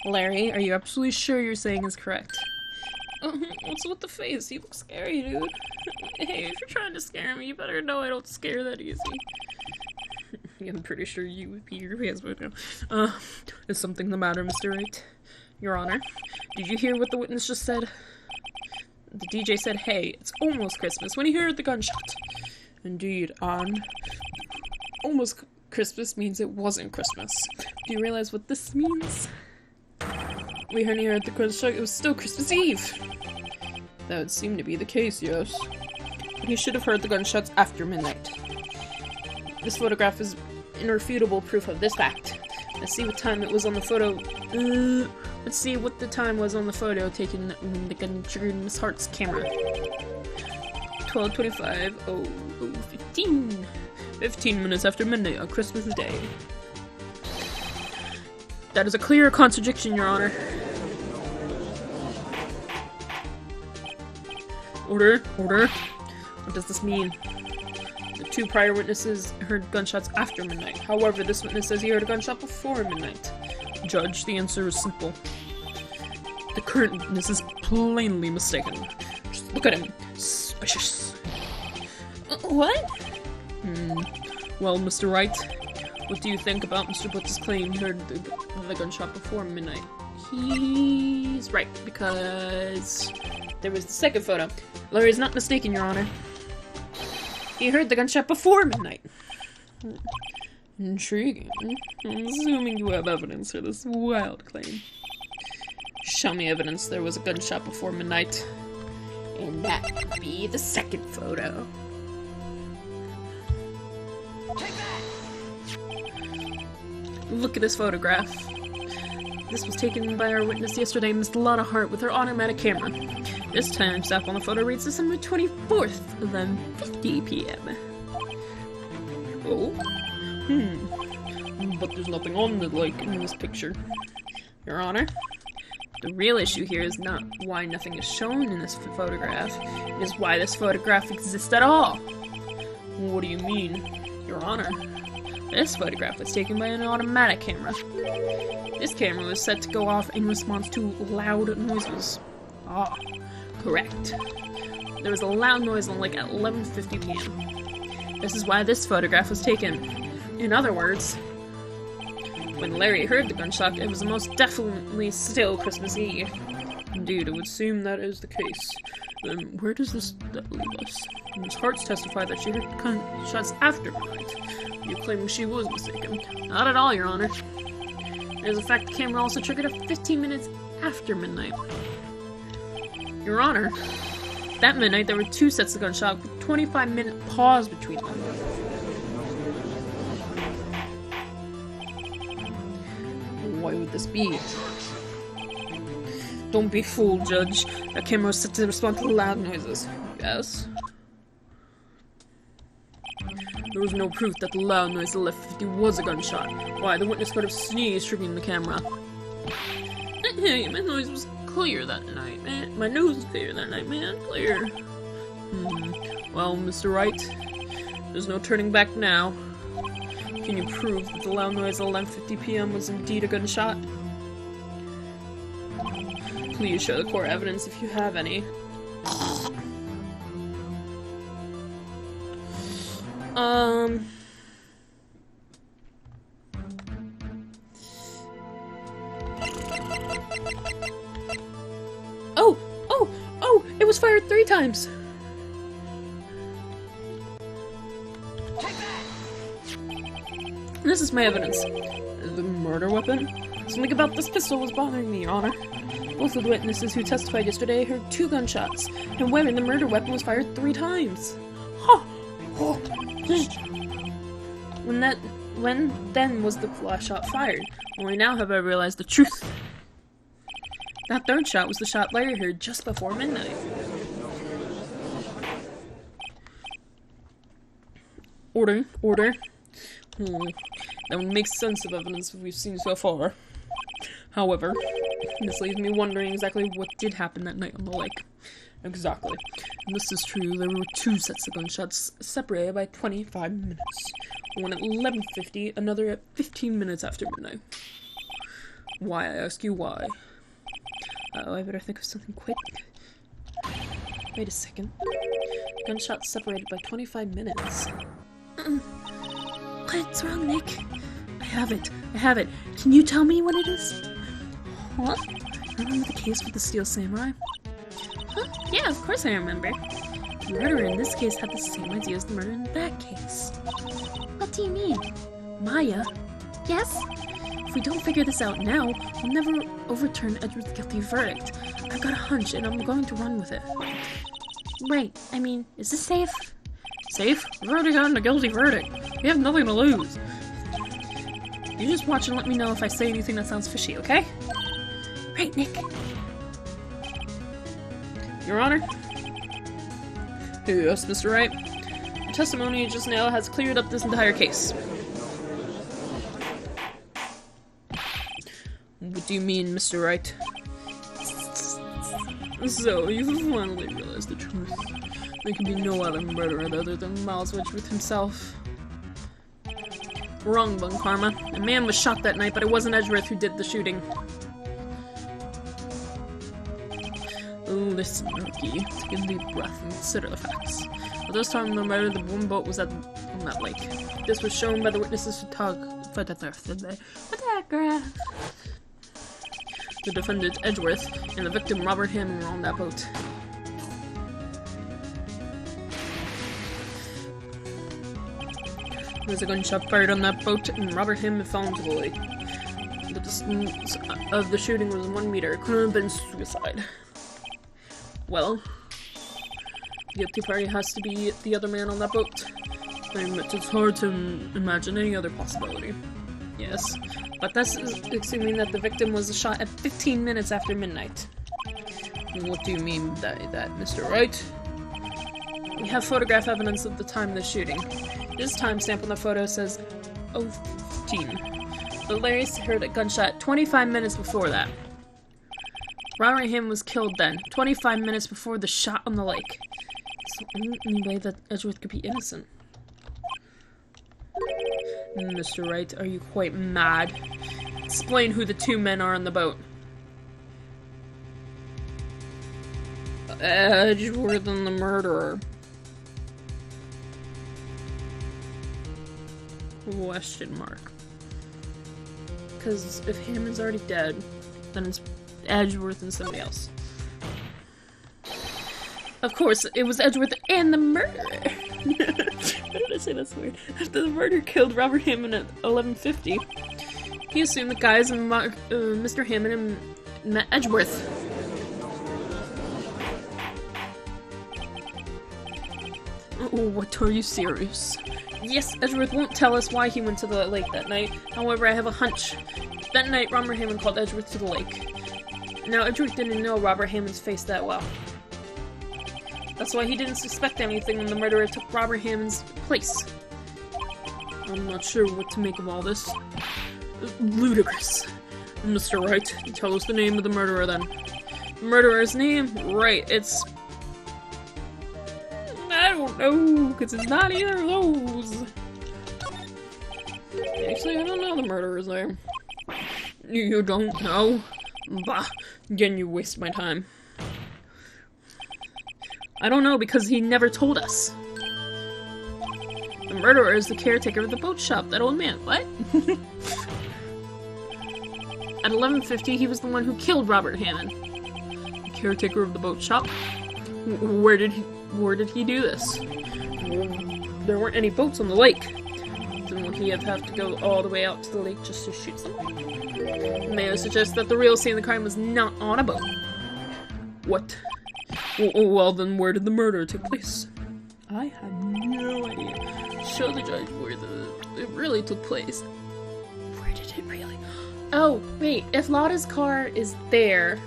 Larry, are you absolutely sure you're saying is correct? What's with the face? You look scary, dude. Hey, if you're trying to scare me, you better know I don't scare that easy. I'm pretty sure you would pee your pants right now. Is something the matter, Mr. Wright? Your Honor, did you hear what the witness just said? The DJ said, "Hey, it's almost Christmas," when he heard the gunshot. Indeed, almost Christmas means it wasn't Christmas. Do you realize what this means? We heard the gunshot, it was still Christmas Eve. That would seem to be the case, yes. But he should have heard the gunshots after midnight. This photograph is irrefutable proof of this fact. Let's see what time it was on the photo. Let's see what the time was on the photo taken when the gun triggered Miss Hart's camera. 12:25. 15. 15 minutes after midnight on Christmas Day. That is a clear contradiction, Your Honor. Order. Order. What does this mean? The two prior witnesses heard gunshots after midnight. However, this witness says he heard a gunshot before midnight. Judge, the answer is simple. The current witness is plainly mistaken. Just look at him. Suspicious. What? Well, Mr. Wright, what do you think about Mr. Blitz's claim he heard the gunshot before midnight? He's right, because there was the second photo. Larry's not mistaken, Your Honor. He heard the gunshot before midnight. Intriguing. I'm assuming you have evidence for this wild claim. Show me evidence there was a gunshot before midnight. And that would be the second photo. Look at this photograph. This was taken by our witness yesterday, Miss Lotta Hart, with her automatic camera. This timestamp on the photo reads December 24th, 11:50 p.m. Oh? But there's nothing on the lake in this picture. Your Honor, the real issue here is not why nothing is shown in this photograph. It is why this photograph exists at all. What do you mean? Your Honor, this photograph was taken by an automatic camera. This camera was set to go off in response to loud noises. Ah, correct. There was a loud noise on like at 11:50 p.m. This is why this photograph was taken. In other words, when Larry heard the gunshot, it was most definitely still Christmas Eve. Indeed, it would seem that is the case. Then where does this leave us? Ms. Hartz testified that she heard gunshots after midnight. You claim she was mistaken. Not at all, Your Honor. As a fact, the camera also triggered at 15 minutes after midnight. Your Honor, that midnight there were 2 sets of gunshots with 25-minute pause between them. Why would this be? Don't be fooled, Judge. That camera was set to respond to the loud noises. Yes? There was no proof that the loud noise at 11:50 was a gunshot. Why, the witness could have sneezed, triggering the camera. Hey, my noise was clear that night, man. My nose was clear that night, man. Clear. Well, Mr. Wright, there's no turning back now. Can you prove that the loud noise at 11:50 p.m. was indeed a gunshot? Please show the court evidence if you have any. Oh! It was fired 3 times! This is my evidence. The murder weapon? Something about this pistol was bothering me, Your Honor. Both of the witnesses who testified yesterday heard 2 gunshots, and when the murder weapon was fired 3 times. When then was the last shot fired? Only now have I realized the truth. That 3rd shot was the shot Larry heard just before midnight. Order. That would make sense of evidence we've seen so far. However, this leaves me wondering exactly what did happen that night on the lake. Exactly. And this is true, there were 2 sets of gunshots separated by 25 minutes. One at 11:50, another at 15 minutes after midnight. Why, I ask you why? I better think of something quick. Wait a second. Gunshots separated by 25 minutes. What's wrong, Nick? I have it. Can you tell me what it is? What? Remember the case with the Steel Samurai? Huh? Yeah, of course I remember. The murderer in this case had the same idea as the murderer in that case. What do you mean? Maya? Yes? If we don't figure this out now, we'll never overturn Edward's guilty verdict. I've got a hunch, and I'm going to run with it. Right. I mean, is this safe? Safe? We've already gotten a guilty verdict. We have nothing to lose. You just watch and let me know if I say anything that sounds fishy, okay? Right, Nick. Your Honor? Yes, Mr. Wright. Your testimony just now has cleared up this entire case. What do you mean, Mr. Wright? So, you've finally realized the truth. There can be no other murderer other than Miles Wedgworth himself. Wrong, Bun Karma. A man was shot that night, but it wasn't Edgeworth who did the shooting. Listen, Rookie. Take a deep breath and consider the facts. At this time, the murder, the one boat was on that lake. This was shown by the witnesses' photograph. The defendant, Edgeworth, and the victim, Robert Hammond, were on that boat. There was a gunshot fired on that boat, and Robert Hammond fell into the lake. The distance of the shooting was 1 meter. It couldn't have been suicide. Well, the guilty party has to be the other man on that boat. I admit it's hard to imagine any other possibility. Yes, but that's assuming that the victim was shot at 15 minutes after midnight. What do you mean by that, Mr. Wright? We have photograph evidence of the time of the shooting. This timestamp on the photo says 0:15. But Larry heard a gunshot 25 minutes before that. Robert Hammond was killed then, 25 minutes before the shot on the lake. It's the only way that Edgeworth could be innocent. Mr. Wright, are you quite mad? Explain who the 2 men are on the boat. Edgeworth and the murderer. Question mark. Because if Hammond's already dead, then it's Edgeworth and somebody else. Of course, it was Edgeworth and the murderer. Why did I say that's weird? After the murderer killed Robert Hammond at 11:50, he assumed the guys and Mr. Hammond met Edgeworth. Oh, what, are you serious? Yes, Edgeworth won't tell us why he went to the lake that night. However, I have a hunch. That night, Robert Hammond called Edgeworth to the lake. Now, Edgeworth didn't know Robert Hammond's face that well. That's why he didn't suspect anything when the murderer took Robert Hammond's place. I'm not sure what to make of all this. Ludicrous. Mr. Wright, tell us the name of the murderer then. The murderer's name? Right, it's... I don't know, because it's not either of those. Actually, I don't know the murderer's name. You don't know? Bah, again, you waste my time. I don't know because he never told us. The murderer is the caretaker of the boat shop, that old man. What? At 11:50, he was the one who killed Robert Hammond. The caretaker of the boat shop? Where did he do this? There weren't any boats on the lake. Then would he have to go all the way out to the lake just to shoot someone? May I suggest that the real scene of the crime was not on a boat? What? Well, then where did the murder take place? I have no idea. Show the judge where it really took place. Where did it really? Oh, wait. If Lotta's car is there,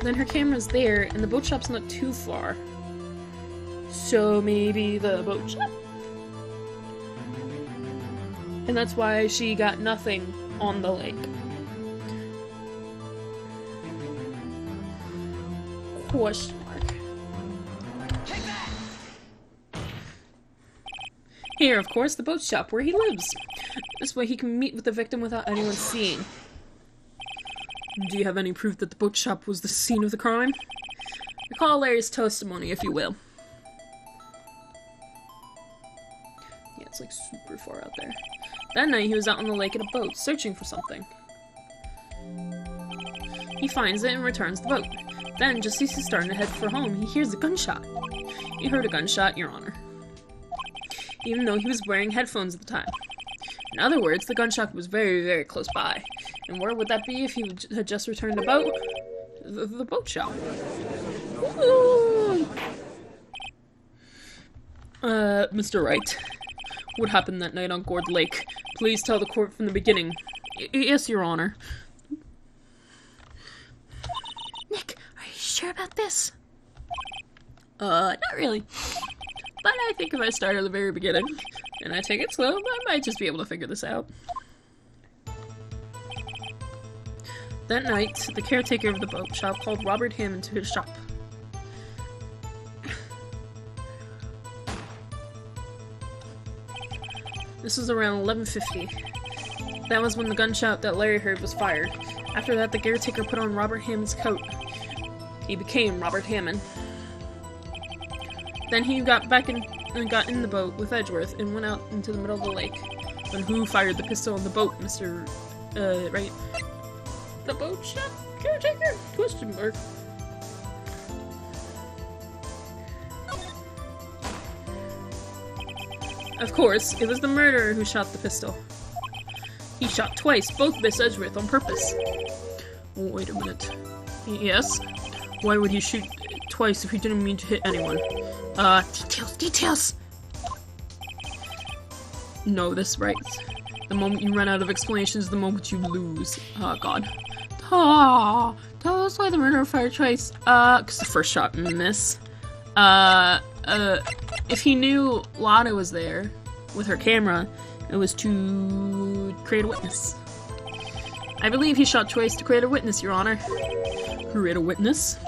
then her camera's there, and the boat shop's not too far. So maybe the boat shop? And that's why she got nothing on the lake. Question mark. Here, of course, the boat shop where he lives. This way he can meet with the victim without anyone seeing. Do you have any proof that the boat shop was the scene of the crime? Recall Larry's testimony, if you will. Yeah, it's like super far out there. That night he was out on the lake in a boat, searching for something. He finds it and returns the boat. Then, just as he's starting to head for home, he hears a gunshot. He heard a gunshot, Your Honor. Even though he was wearing headphones at the time. In other words, the gunshot was very, very close by. And where would that be if he had just returned the boat? The boat shop. Ooh. Mr. Wright. What happened that night on Gourd Lake? Please tell the court from the beginning. Yes, Your Honor. Nick, are you sure about this? Not really. But I think if I start at the very beginning, and I take it slow, I might just be able to figure this out. That night, the caretaker of the boat shop called Robert Hammond to his shop. This was around 11:50. That was when the gunshot that Larry heard was fired. After that, the caretaker put on Robert Hammond's coat. He became Robert Hammond. Then he got back in and got in the boat with Edgeworth and went out into the middle of the lake. Then who fired the pistol on the boat, Mr. Wright? The boat shop caretaker? Question mark. Of course, it was the murderer who shot the pistol. He shot twice, both Miss Edgeworth, on purpose. Wait a minute. Yes? Why would he shoot twice if he didn't mean to hit anyone? Details! No, that's right. The moment you run out of explanations, the moment you lose. Oh, God. Tell us why the murderer fired twice. Cause the first shot miss. If he knew Lotta was there with her camera, it was to create a witness. I believe he shot twice to create a witness, Your Honor. Create a witness?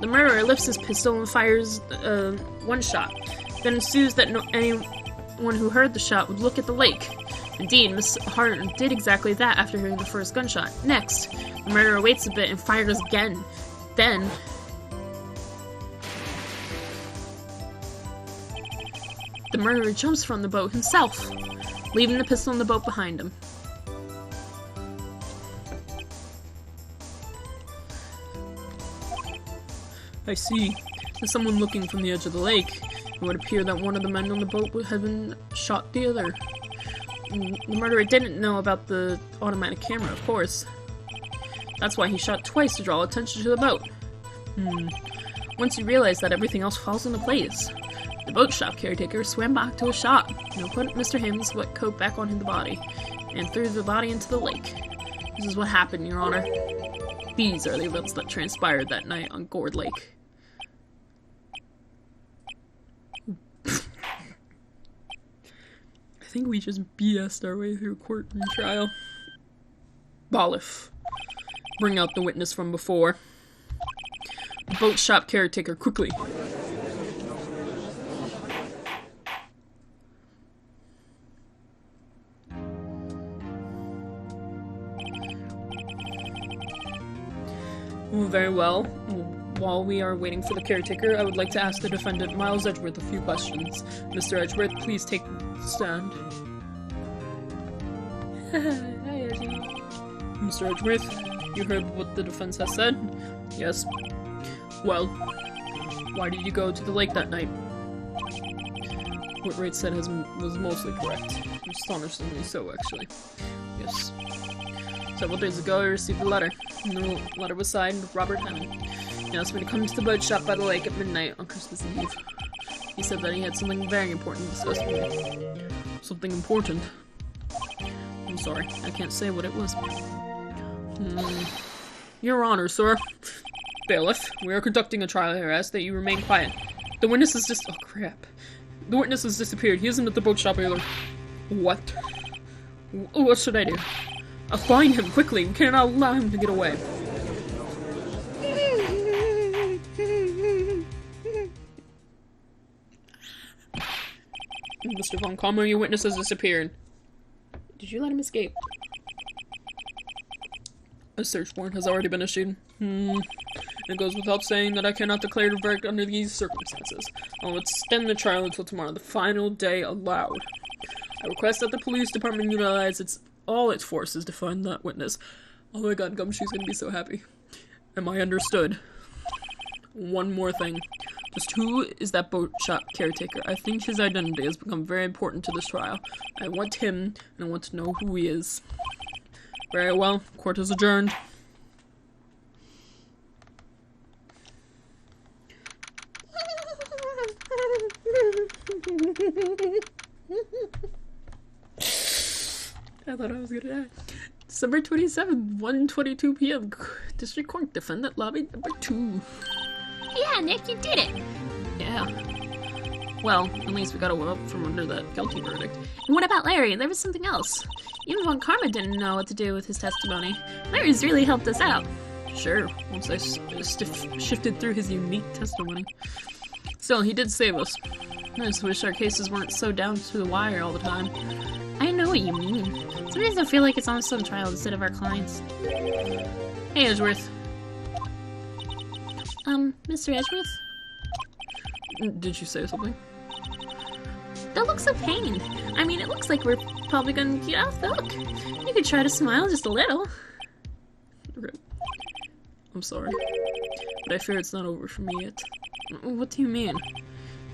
The murderer lifts his pistol and fires one shot. Then ensues that anyone who heard the shot would look at the lake. Indeed, Miss Hart did exactly that after hearing the first gunshot. Next, the murderer waits a bit and fires again. Then, the murderer jumps from the boat himself, leaving the pistol in the boat behind him. I see. There's someone looking from the edge of the lake. It would appear that one of the men on the boat had been shot the other. The murderer didn't know about the automatic camera, of course. That's why he shot twice to draw attention to the boat. Once he realized that, everything else falls into place. The boat shop caretaker swam back to his shop, and put Mr. Hammond's wet coat back on the body, and threw the body into the lake. This is what happened, Your Honor. These are the events that transpired that night on Gourd Lake. I think we just BS'd our way through court and trial. Bolliff. Bring out the witness from before. Boat shop caretaker, quickly. Very well. While we are waiting for the caretaker, I would like to ask the defendant, Miles Edgeworth, a few questions. Mr. Edgeworth, please take the stand. Hi, Edgy. Mr. Edgeworth, you heard what the defense has said? Yes. Well, why did you go to the lake that night? What Wright said was mostly correct. Astonishingly so, actually. Yes. Several days ago, I received a letter. The letter was signed Robert Hammond. He asked me to come to the boat shop by the lake at midnight on Christmas Eve. He said that he had something very important to discuss with me. Something important? I'm sorry, I can't say what it was. Your Honor, sir. Bailiff, we are conducting a trial here. I ask that you remain quiet. The witness has oh crap. The witness has disappeared. He isn't at the boat shop either. What? What should I do? I'll find him, quickly. We cannot allow him to get away. Mr. Von Calmer, your witness has disappeared. Did you let him escape? A search warrant has already been issued. It goes without saying that I cannot declare the verdict under these circumstances. I'll extend the trial until tomorrow, the final day allowed. I request that the police department utilize all its forces to find that witness. Oh my god, Gumshoe's gonna be so happy. Am I understood? One more thing. Just who is that boat shop caretaker? I think his identity has become very important to this trial. I want him, and I want to know who he is. Very well, court is adjourned. I thought I was gonna die. December 27th, 1:22 p.m. District Court, defendant lobby number 2. Yeah, Nick, you did it! Yeah. Well, at least we got away from under that guilty verdict. And what about Larry? There was something else. Even Von Karma didn't know what to do with his testimony. Larry's really helped us out. Sure, once I shifted through his unique testimony. Still, he did save us. I just wish our cases weren't so down to the wire all the time. I know what you mean. Sometimes I feel like it's on some trial instead of our clients. Hey, Edgeworth. Mr. Edgeworth? Did you say something? Don't look so pained. I mean, it looks like we're probably gonna get off the hook. You could try to smile just a little. Okay. I'm sorry. But I fear it's not over for me yet. What do you mean?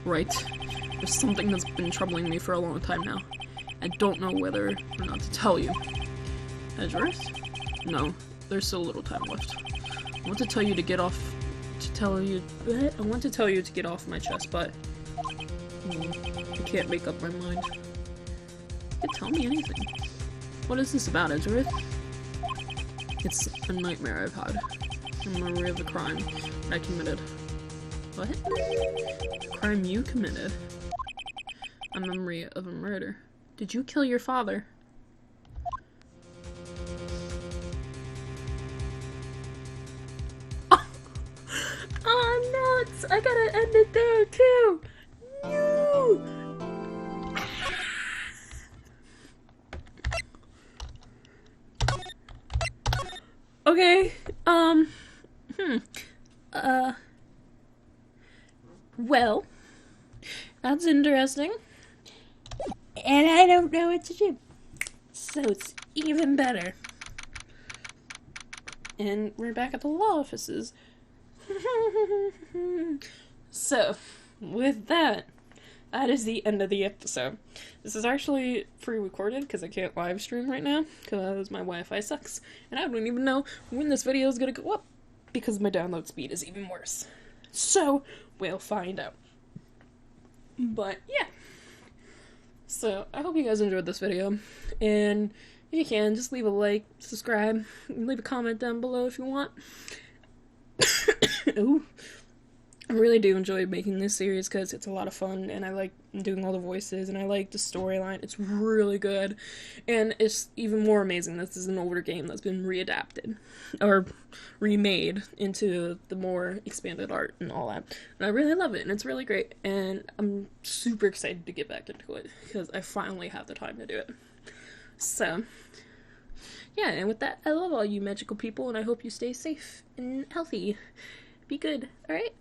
Right. There's something that's been troubling me for a long time now. I don't know whether or not to tell you. Edgeworth? No, there's still a little time left. I want to tell you to get off... I want to tell you to get off my chest, but... I can't make up my mind. You can tell me anything. What is this about, Edgeworth? It's a nightmare I've had. A memory of a crime I committed. What? A crime you committed? A memory of a murder. Did you kill your father? Oh no, I gotta end it there too! No! Okay, Well, that's interesting. And I don't know what to do. So it's even better. and we're back at the law offices. So, with that, that is the end of the episode. This is actually pre-recorded because I can't live stream right now because my Wi-Fi sucks. And I don't even know when this video is going to go up because my download speed is even worse. So, we'll find out. But, yeah. So, I hope you guys enjoyed this video. And if you can, just leave a like, subscribe, and leave a comment down below if you want. Ooh. I really do enjoy making this series because it's a lot of fun, and I like doing all the voices, and I like the storyline. It's really good, and it's even more amazing that this is an older game that's been readapted, or remade into the more expanded art and all that. And I really love it, and it's really great, and I'm super excited to get back into it, because I finally have the time to do it. So, yeah, and with that, I love all you magical people, and I hope you stay safe and healthy. Be good, alright?